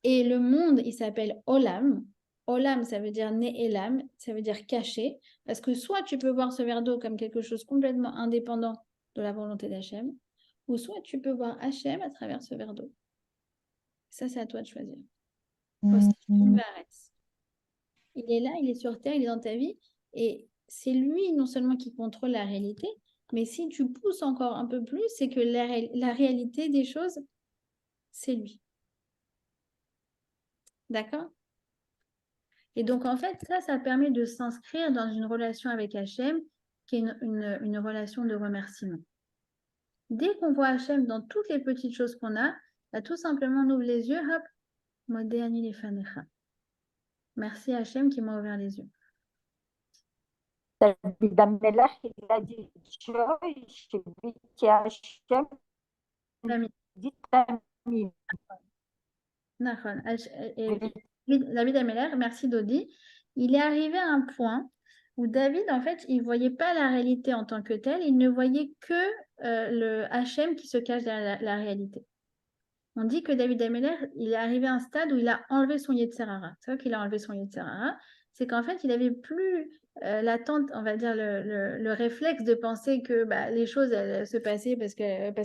Et le monde, il s'appelle Olam. Olam, ça veut dire Ne'elam, ça veut dire caché, parce que soit tu peux voir ce verre d'eau comme quelque chose complètement indépendant de la volonté d'Hachem, ou soit tu peux voir Hachem à travers ce verre d'eau. Ça, c'est à toi de choisir. Il est là, il est sur terre, il est dans ta vie, et c'est lui non seulement qui contrôle la réalité, mais si tu pousses encore un peu plus, c'est que la réalité des choses, c'est lui. D'accord? Et donc, en fait, ça permet de s'inscrire dans une relation avec Hachem, qui est une relation de remerciement. Dès qu'on voit Hachem dans toutes les petites choses qu'on a, là, tout simplement, on ouvre les yeux, hop, Modéani les fanecha. Merci Hachem qui m'a ouvert les yeux. David Amelach, il a dit Joy, chez lui qui a Hachem, dit Tamim. David Ameller, merci Dodi. Il est arrivé à un point où David, en fait, il ne voyait pas la réalité en tant que telle, il ne voyait que le Hachem qui se cache derrière la réalité. On dit que David Ameller, il est arrivé à un stade où il a enlevé son Yetzer Hara. C'est vrai qu'il a enlevé son Yetzer Hara. C'est qu'en fait, il n'avait plus l'attente, on va dire, le réflexe de penser que les choses elles se passaient parce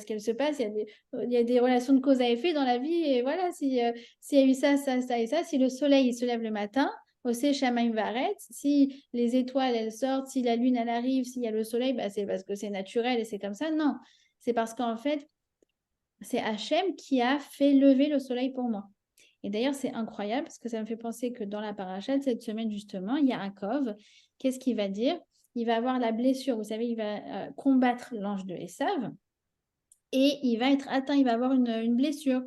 qu'elles se passent. Il y a des relations de cause à effet dans la vie. Et voilà, s'il y a eu ça, ça, ça et ça, si le soleil il se lève le matin, Osé Shamaim Vaaretz, si les étoiles elles sortent, si la lune elle arrive, s'il y a le soleil, c'est parce que c'est naturel et c'est comme ça. Non, c'est parce qu'en fait, c'est Hachem qui a fait lever le soleil pour moi. Et d'ailleurs, c'est incroyable parce que ça me fait penser que dans la paracha de cette semaine, justement, il y a Yaakov. Qu'est-ce qu'il va dire? Il va avoir la blessure. Vous savez, il va combattre l'ange de Esav et il va être atteint. Il va avoir une blessure.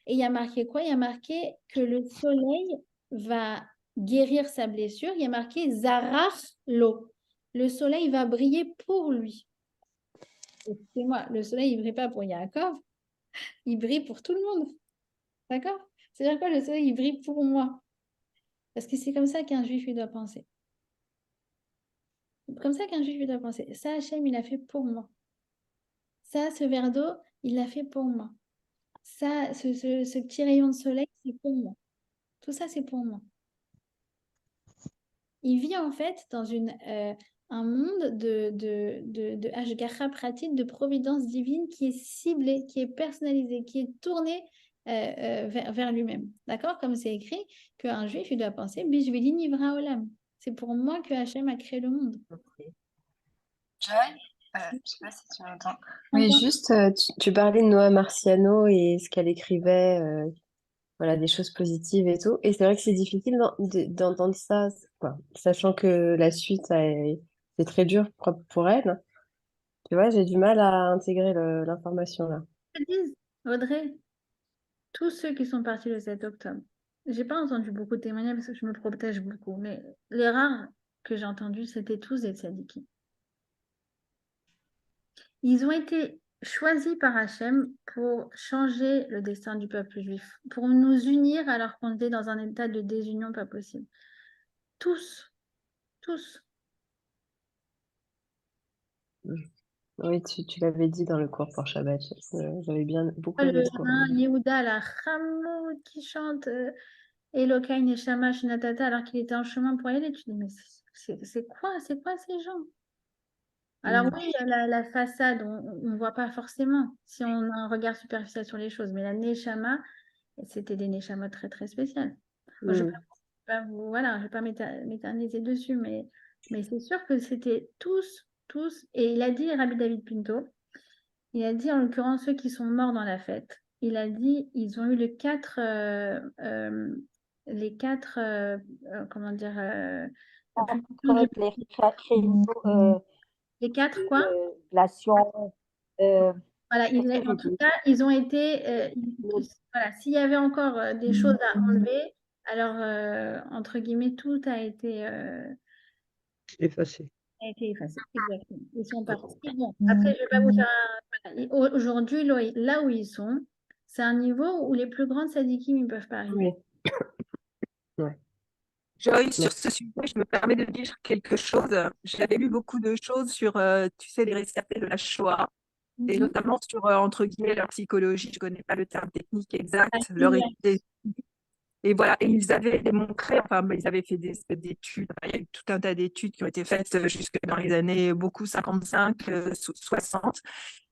Et il y a marqué quoi? Il y a marqué que le soleil va guérir sa blessure. Il y a marqué Zarach lo. Le soleil va briller pour lui. Excusez-moi, le soleil, il ne brille pas pour Yaakov, il brille pour tout le monde. D'accord? C'est-à-dire quoi, le soleil, il brille pour moi? Parce que c'est comme ça qu'un juif, il doit penser. C'est comme ça qu'un juif, il doit penser. Ça, Hachem, il a fait pour moi. Ça, ce verre d'eau, il l'a fait pour moi. Ça, ce petit rayon de soleil, c'est pour moi. Tout ça, c'est pour moi. Il vit en fait dans un monde de Hashgacha pratique, de providence divine qui est ciblé, qui est personnalisé, qui est tourné vers lui-même. D'accord? Comme c'est écrit qu'un juif, il doit penser Bishvili Nivra Olam. C'est pour moi que Hachem a créé le monde. Joy, je sais pas si tu m'entends. Oui, juste, tu parlais de Noah Marciano et ce qu'elle écrivait, voilà, des choses positives et tout. Et c'est vrai que c'est difficile d'entendre ça, quoi, sachant que la suite, c'est très dur pour elle. Tu vois, j'ai du mal à intégrer l'information là. Ils disent, Audrey, tous ceux qui sont partis le 7 octobre, j'ai pas entendu beaucoup de témoignages parce que je me protège beaucoup, mais les rares que j'ai entendus, c'était tous des tzadikim. Ils ont été choisis par Hachem pour changer le destin du peuple juif, pour nous unir alors qu'on était dans un état de désunion pas possible. Tous, tous. Oui, tu l'avais dit dans le cours pour Shabbat. J'avais beaucoup aimé Le ce cours. Yehuda, la Hamoud qui chante Elokai Neshama Shinatata alors qu'il était en chemin pour y aller. Tu dis, mais c'est quoi ces gens? Alors oui, la façade, on ne voit pas forcément si on a un regard superficiel sur les choses, mais la Neshama, c'était des Neshamot très très spéciales. Moi, je ne vais voilà, je vais pas m'éterniser dessus, mais c'est sûr que c'était tous, et il a dit, Rabbi David Pinto, il a dit en l'occurrence ceux qui sont morts dans la fête, il a dit, ils ont eu comment dire, les quatre quoi? Voilà, en tout cas, ils ont été. Voilà, s'il y avait encore des choses à enlever, alors, entre guillemets, tout Effacé. a été effacé. Exactement. Ils sont partis. Bon, après, je ne vais pas vous faire voilà. Aujourd'hui, là où ils sont, c'est un niveau où les plus grandes sadikim ne peuvent pas arriver. Oui. Ouais. Joy, sur ce sujet, je me permets de dire quelque chose. J'avais lu beaucoup de choses sur, tu sais, les rescapés de la Shoah, et notamment sur, entre guillemets, leur psychologie. Je ne connais pas le terme technique exact, leur idée. Et voilà, et ils avaient démontré, enfin, ils avaient fait des espèces d'études, il y a eu tout un tas d'études qui ont été faites jusque dans les années beaucoup 55, 60.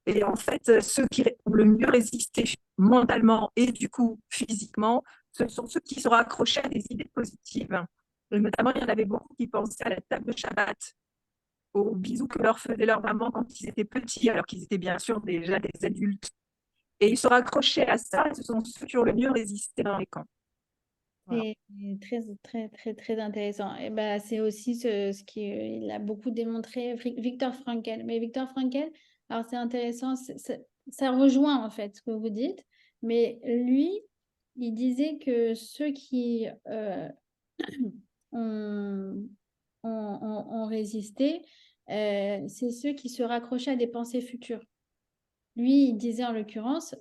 Et en fait, ceux qui ont le mieux résisté mentalement et du coup physiquement, ce sont ceux qui sont accrochés à des idées positives. Et notamment, il y en avait beaucoup qui pensaient à la table de Shabbat, aux bisous que leur faisait leur maman quand ils étaient petits, alors qu'ils étaient bien sûr déjà des adultes. Et ils sont accrochés à ça, et ce sont ceux qui ont le mieux résisté dans les camps. Voilà. C'est très, très, très, très intéressant. Et ben, c'est aussi ce qu'il a beaucoup démontré, Viktor Frankl. Mais Viktor Frankl, alors c'est intéressant, ça rejoint en fait ce que vous dites, mais lui, il disait que ceux qui ont résisté, c'est ceux qui se raccrochaient à des pensées futures. Lui, il disait en l'occurrence,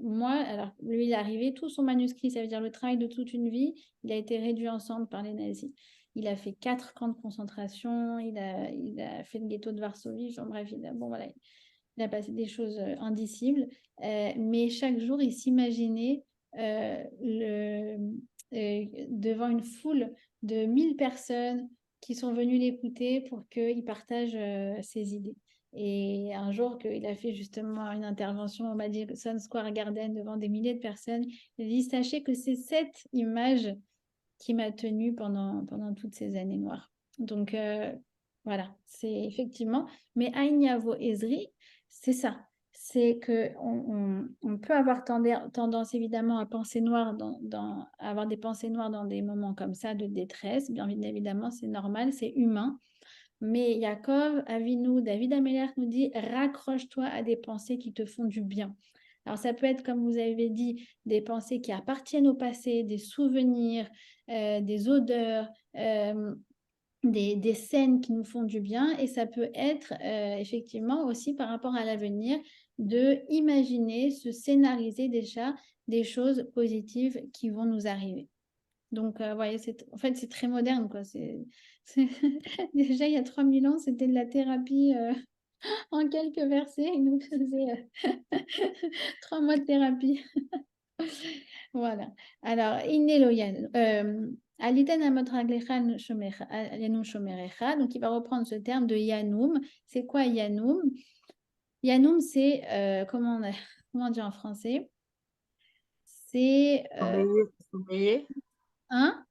moi, alors lui, il est arrivé, tout son manuscrit, ça veut dire le travail de toute une vie, il a été réduit ensemble par les nazis. Il a fait 4 camps de concentration, il a fait le ghetto de Varsovie, enfin, bref, il a passé des choses indicibles, mais chaque jour, il s'imaginait devant une foule de 1000 personnes qui sont venues l'écouter pour qu'il partage ses idées. Et un jour qu'il a fait justement une intervention au Madison Square Garden devant des milliers de personnes, il a dit, sachez que c'est cette image qui m'a tenue pendant toutes ces années noires. Donc voilà, c'est effectivement. Mais Aïn Yavo Ezri, c'est ça. C'est qu'on peut avoir tendance évidemment à penser noir à avoir des pensées noires dans des moments comme ça de détresse. Bien évidemment, c'est normal, c'est humain. Mais Yaakov, Avinu, David Améler nous dit raccroche-toi à des pensées qui te font du bien. Alors ça peut être, comme vous avez dit, des pensées qui appartiennent au passé, des souvenirs, des odeurs, des scènes qui nous font du bien et ça peut être effectivement aussi par rapport à l'avenir de imaginer, se scénariser déjà des choses positives qui vont nous arriver. Donc, voyez, en fait, c'est très moderne, quoi. Déjà, il y a 3000 ans, c'était de la thérapie en quelques versets. Ils nous faisaient 3 mois de thérapie. Voilà. Alors, Aliten amot raglechan yanoum shomerecha. Donc, il va reprendre ce terme de yanoum. C'est quoi yanoum? Yanoum, c'est, comment on dit en français? C'est Sommeiller.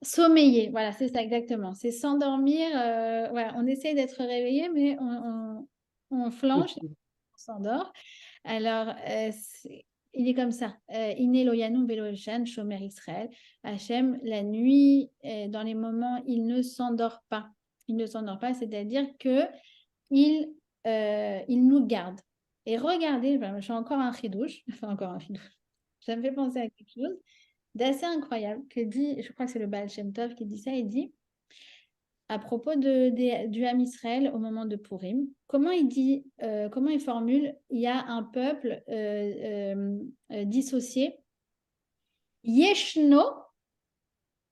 sommeiller. Voilà, c'est ça exactement. C'est s'endormir. Voilà, on essaye d'être réveillé, mais on flanche, on s'endort. Alors, il est comme ça. Iné lo yanoum velo elshan, shomer Israël. Hachem, la nuit, dans les moments, il ne s'endort pas. Il ne s'endort pas, c'est-à-dire que il nous garde. Et regardez, je suis encore un chidouche, enfin encore un chidouche. Ça me fait penser à quelque chose d'assez incroyable que dit, je crois que c'est le Baal Shem Tov qui dit ça, il dit à propos du Ham Israël au moment de Purim, comment il formule, il y a un peuple dissocié, Yeshno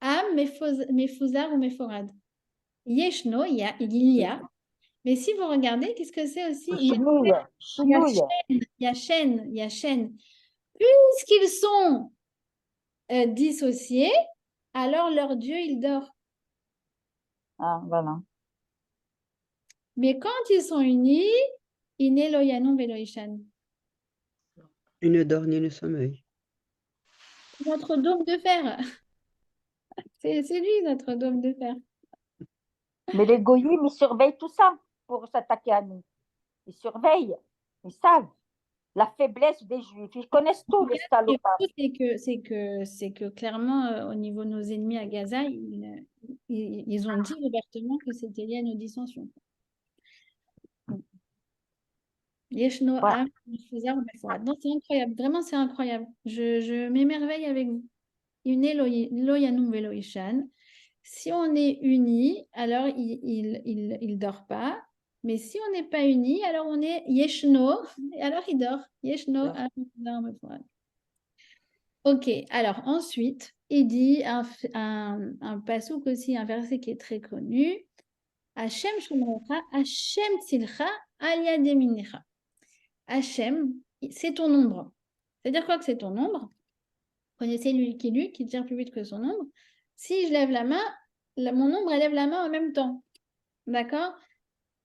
Am Mefuzar ou Meforad. Yeshno, il y a, mais si vous regardez, qu'est-ce que c'est aussi? Il y a chaîne. Puisqu'ils sont dissociés, alors leur Dieu, il dort. Ah, voilà. Mais quand ils sont unis, Iné lo yanom velo ishan. Il ne dort ni ne sommeille. Notre dôme de fer. C'est lui, notre dôme de fer. Mais les goyim, ils surveillent tout ça pour s'attaquer à nous. Ils surveillent, ils savent la faiblesse des Juifs. Ils connaissent tout, les salopards. C'est que clairement, au niveau de nos ennemis à Gaza, ils ont dit ouvertement que c'était lié à nos dissensions. Yeshno Ouais. Am Mefuzar ou Meforad. Non, c'est incroyable. Vraiment, c'est incroyable. Je m'émerveille avec vous. Iné lo yanum velo ishan. Si on est unis, alors il dort pas. Mais si on n'est pas unis, alors on est Yeshno, et alors il dort. Yeshno Am Mefuzar ou Meforad. Ok, alors ensuite, il dit un passouk aussi, un verset qui est très connu. Hachem Shomrecha, Hachem Tzilcha, Alia Deminecha. Hachem, c'est ton ombre. C'est-à-dire quoi que c'est ton ombre? Vous connaissez lui qui tire plus vite que son ombre. Si je lève la main, mon ombre, elle lève la main en même temps. D'accord?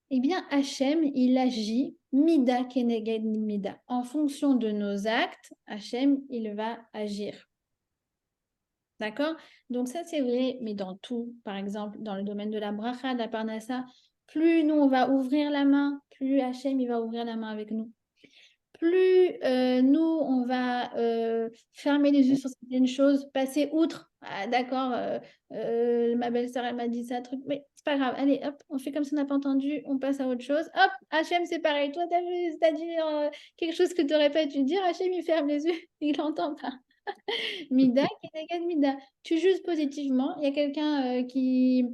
Eh bien, Hachem, il agit mida keneged mida. En fonction de nos actes, Hachem, il va agir. D'accord? Donc ça, c'est vrai, mais dans tout, par exemple, dans le domaine de la bracha, de la parnassa, plus nous, on va ouvrir la main, plus Hachem, il va ouvrir la main avec nous. Plus nous, on va fermer les yeux sur certaines choses, passer outre. Ah, d'accord, ma belle-sœur, elle m'a dit ça, truc, mais c'est pas grave. Allez, hop, on fait comme si on n'a pas entendu, on passe à autre chose. Hop, Hachem, c'est pareil. Toi, tu as dit quelque chose que tu n'aurais pas dû dire. Hachem, il ferme les yeux, il n'entend pas. Mida, Kenegan, Mida. Tu juges positivement. Il y a quelqu'un qui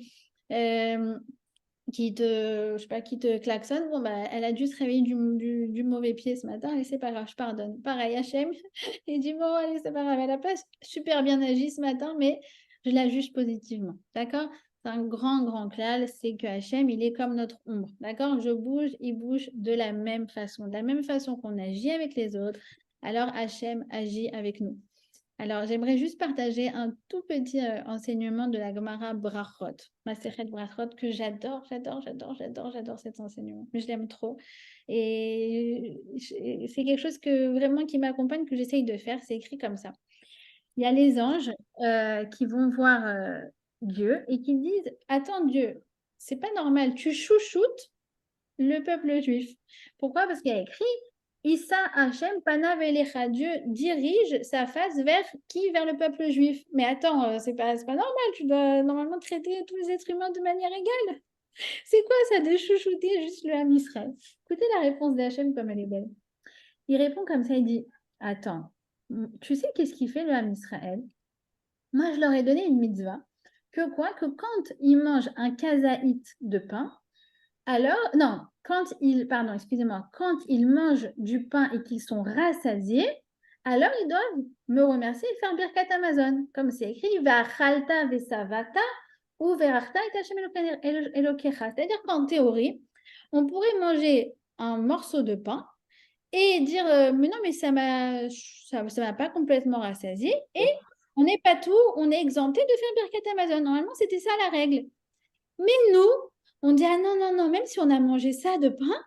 te, je sais pas, qui te klaxonne. Bon, bah, elle a dû se réveiller du mauvais pied ce matin. Et c'est pas grave, je pardonne. Pareil, Hachem, il dit bon, allez, c'est pas grave. Elle a pas super bien agi ce matin, mais je la juge positivement. D'accord? C'est un grand clal, c'est que Hachem, il est comme notre ombre. D'accord? Je bouge, il bouge de la même façon. De la même façon qu'on agit avec les autres, alors Hachem agit avec nous. Alors, j'aimerais juste partager un tout petit enseignement de la Gemara Brachot, Masechet Brachot, que j'adore cet enseignement. Mais je l'aime trop. Et c'est quelque chose que vraiment qui m'accompagne, que j'essaye de faire. C'est écrit comme ça. Il y a les anges qui vont voir Dieu et qui disent, attends Dieu, c'est pas normal, tu chouchoutes le peuple juif. Pourquoi? Parce qu'il y a écrit Issa Hachem Panav Elecha. Dieu dirige sa face vers qui? Vers le peuple juif. Mais attends, c'est pas normal. Tu dois normalement traiter tous les êtres humains de manière égale. C'est quoi ça de chouchouter juste le Ham Israël? Écoutez la réponse d'Hachem comme elle est belle. Il répond comme ça, il dit attends, tu sais qu'est-ce qu'il fait le Ham Israël? Moi, je leur ai donné une mitzvah Que quoi? Que quand il mange un kazaït de pain, alors, non, pardon, excusez-moi, quand ils mangent du pain et qu'ils sont rassasiés, alors ils doivent me remercier et faire Birkat Amazon. Comme c'est écrit, Va'achalta vesavata ou Ve'arachta et Hashem Elokecha. C'est-à-dire qu'en théorie, on pourrait manger un morceau de pain et dire mais non, mais ça m'a pas complètement rassasié. Et on n'est pas tout, on est exempté de faire Birkat Amazon. Normalement, c'était ça la règle. Mais nous, on dit ah non, non, non, même si on a mangé ça de pain,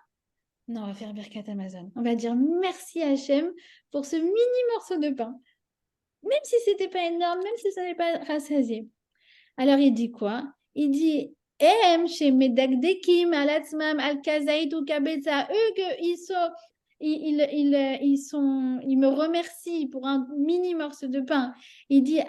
non, on va faire Birkat Amazon. On va dire merci Hachem pour ce mini morceau de pain. Même si c'était pas énorme, même si ça n'est pas rassasié. Alors il dit quoi? Il dit chez Medagdekim, Alatzmam, Al-Kazaïd ou Kabetza, eux, ils me remercient pour un mini morceau de pain. Il dit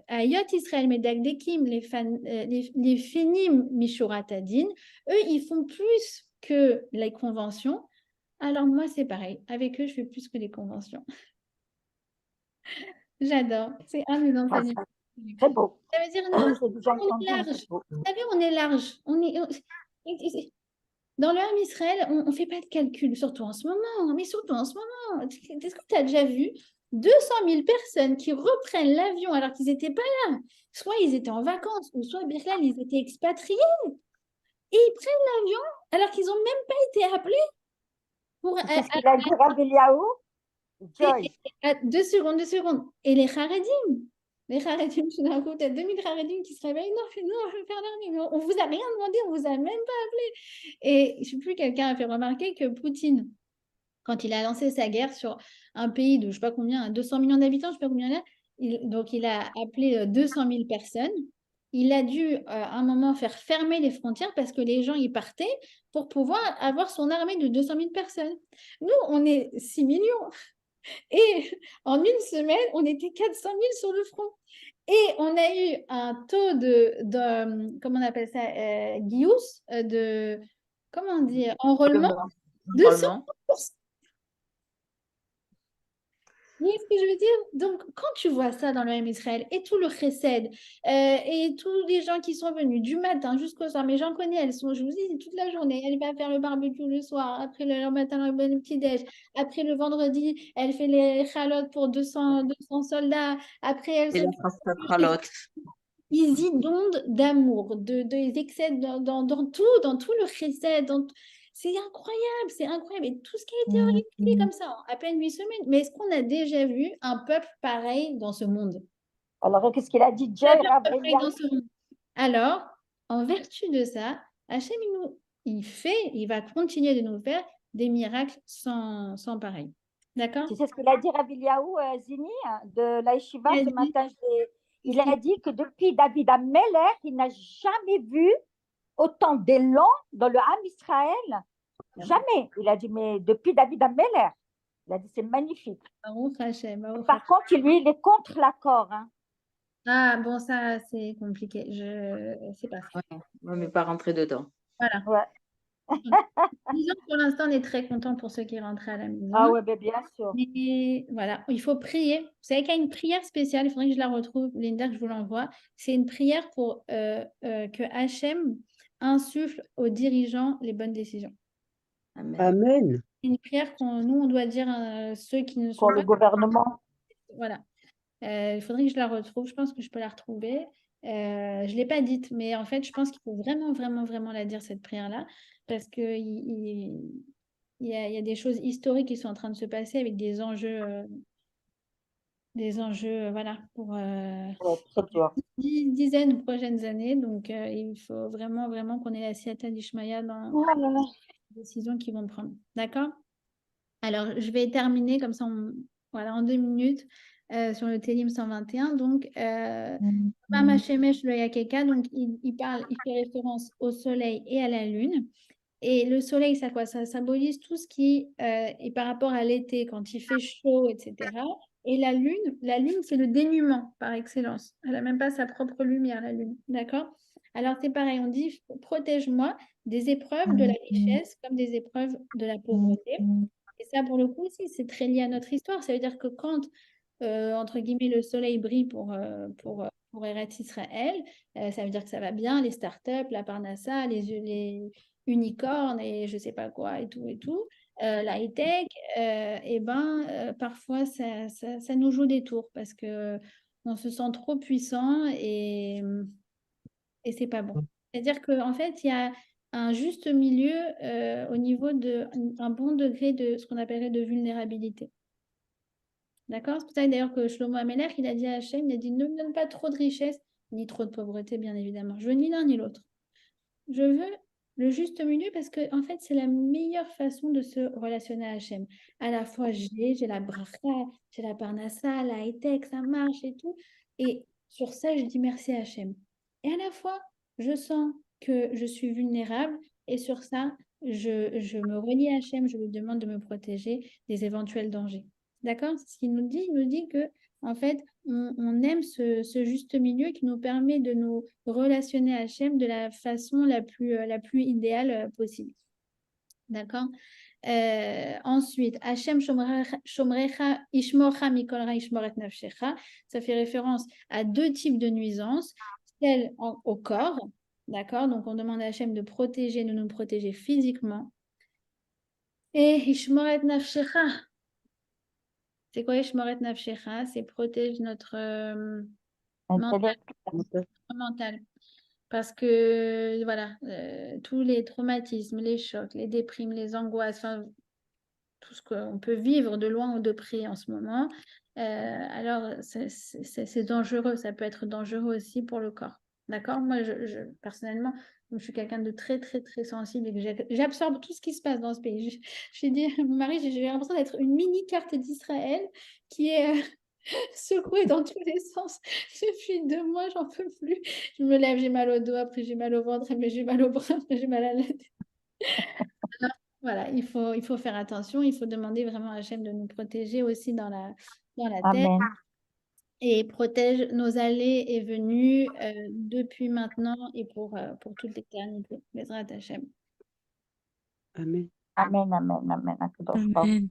Ayot Israël Medagdekim, les Fénim Mishuratadin, eux, ils font plus que les conventions. Alors moi, c'est pareil. Avec eux, je fais plus que les conventions. J'adore. C'est un des enseignements. Très beau. Ça veut dire, Oui, non, j'ai déjà on entendu, est mais large. c'est beau. Vous savez, on est large. Dans le Ham Israël, on ne fait pas de calcul, surtout en ce moment. Mais surtout en ce moment. Est-ce que tu as déjà vu 200 000 personnes qui reprennent l'avion alors qu'ils n'étaient pas là? Soit ils étaient en vacances, ou soit, Birlal, ils étaient expatriés. Et ils prennent l'avion alors qu'ils n'ont même pas été appelés pour... C'est ce qu'il a dit Rabbi Eliaou? Joy. 2 secondes, 2 secondes. Et les Haredim, tout d'un coup, tu as 2000 Haredim qui se réveillent. Non, je vais faire l'armée. On ne vous a rien demandé, on ne vous a même pas appelé. Et je ne sais plus, quelqu'un a fait remarquer que Poutine, quand il a lancé sa guerre sur un pays de je ne sais pas combien, 200 millions d'habitants, je ne sais pas combien là, donc il a appelé 200 000 personnes. Il a dû à un moment faire fermer les frontières parce que les gens y partaient pour pouvoir avoir son armée de 200 000 personnes. Nous, on est 6 millions. Et en une semaine, on était 400 000 sur le front. Et on a eu un taux comment on appelle ça, Guious, comment dire, enrôlement de 100%. Vous voyez ce que je veux dire? Donc, quand tu vois ça dans le Ham Israël et tout le chesed et tous les gens qui sont venus du matin jusqu'au soir, mais j'en connais, elles sont, je vous dis, toute la journée. Elle va faire le barbecue le soir, après le matin, le petit-déj. Après le vendredi, elle fait les chalotes pour 200 soldats. Après, elle Et se... la chalote. Ils inondent d'amour, ils excèdent dans tout le chesed, c'est incroyable. Et tout ce qui a été organisé comme ça, en à peine 8 semaines. Mais est-ce qu'on a déjà vu un peuple pareil dans ce monde? Alors, qu'est-ce qu'il a dit, Joy, Rabbi Eliaou? Alors, en vertu de ça, Hachem, il va continuer de nous faire des miracles sans pareil. D'accord? Tu sais ce qu'il a dit, Rabbi Eliaou, Zini, de la Yeshiva ce matin? Il a dit que depuis David Ameller, il n'a jamais vu autant d'élan dans le Ham Israël. Jamais. Il a dit, mais depuis David Ameller, il a dit, c'est magnifique. Par contre, lui, il est contre l'accord. Hein. Ah, bon, ça, c'est compliqué. Je sais pas. Ouais, mais pas rentrer dedans. Voilà. Ouais. Disons que pour l'instant, on est très content pour ceux qui rentrent à la maison. Ah ouais, bien sûr. Mais voilà, il faut prier. Vous savez qu'il y a une prière spéciale, il faudrait que je la retrouve, Linda, que je vous l'envoie. C'est une prière pour que Hachem insuffle aux dirigeants les bonnes décisions. Amen. Une prière qu'on doit dire à ceux qui ne sont Pour pas... le gouvernement. Voilà. Il faudrait que je la retrouve. Je pense que je peux la retrouver. Je ne l'ai pas dite, mais en fait, je pense qu'il faut vraiment, vraiment, vraiment la dire, cette prière-là, parce qu'il y a des choses historiques qui sont en train de se passer avec des enjeux voilà, pour dizaines de prochaines années. Donc, il faut vraiment, vraiment qu'on ait la siata d'Ishmaïa dans les décisions qu'ils vont prendre. D'accord? Alors, je vais terminer comme ça, voilà, en 2 minutes sur le Télim 121. Donc, Mama Shemesh le Yakeka, donc il fait référence au soleil et à la lune. Et le soleil, ça quoi? Ça symbolise tout ce qui est par rapport à l'été, quand il fait chaud, etc. Et la lune, c'est le dénuement par excellence. Elle n'a même pas sa propre lumière, la lune. D'accord? Alors, c'est pareil, on dit protège-moi des épreuves de la richesse comme des épreuves de la pauvreté. Et ça, pour le coup, aussi, c'est très lié à notre histoire. Ça veut dire que quand, entre guillemets, le soleil brille pour pour Eretz Israël. Ça veut dire que ça va bien, les startups, la Parnassa, les unicornes et je sais pas quoi et tout. La high-tech, parfois ça nous joue des tours parce que on se sent trop puissant et c'est pas bon. C'est-à-dire qu'en fait, il y a un juste milieu au niveau d'un bon degré de ce qu'on appellerait de vulnérabilité. D'accord? C'est pour ça d'ailleurs que Shlomo Ameler, il a dit à Hachem, il a dit ne me donne pas trop de richesse, ni trop de pauvreté, bien évidemment. Je veux ni l'un ni l'autre. Je veux le juste milieu parce que en fait, c'est la meilleure façon de se relationner à Hachem. À la fois, j'ai la bracha, j'ai la parnassa, la high-tech, ça marche et tout. Et sur ça, je dis merci à Hachem. Et à la fois, je sens que je suis vulnérable et sur ça, je me relie à Hachem, je lui demande de me protéger des éventuels dangers. D'accord? C'est ce qu'il nous dit. Il nous dit que en fait, on aime ce juste milieu qui nous permet de nous relationner à Hachem de la façon la plus idéale possible. D'accord? Ensuite, Hachem shomrecha ishmorcha mikolra ishmoret nafshecha. Ça fait référence à deux types de nuisances. Celle au corps, d'accord? Donc, on demande à Hachem de nous protéger physiquement. Et ishmoret nafshecha. C'est quoi Ishmoret Nafshecha? C'est protéger notre mental. Parce que, voilà, tous les traumatismes, les chocs, les déprimes, les angoisses, enfin, tout ce qu'on peut vivre de loin ou de près en ce moment, alors c'est dangereux. Ça peut être dangereux aussi pour le corps. D'accord? Moi, personnellement, je suis quelqu'un de très, très, très sensible et que j'absorbe tout ce qui se passe dans ce pays. J'ai dit à mon mari, j'ai l'impression d'être une mini carte d'Israël qui est secouée dans tous les sens. Depuis 2 mois, j'en peux plus. Je me lève, j'ai mal au dos, après j'ai mal au ventre, après j'ai mal au bras, après j'ai mal à la tête. Alors, voilà, il faut faire attention. Il faut demander vraiment à Hachem de nous protéger aussi dans la tête Amen. et protège nos allées et venues depuis maintenant et pour toute l'éternité. Bezrat Hachem. Amen. Amen, amen, amen. Akadosh Baruch. Amen.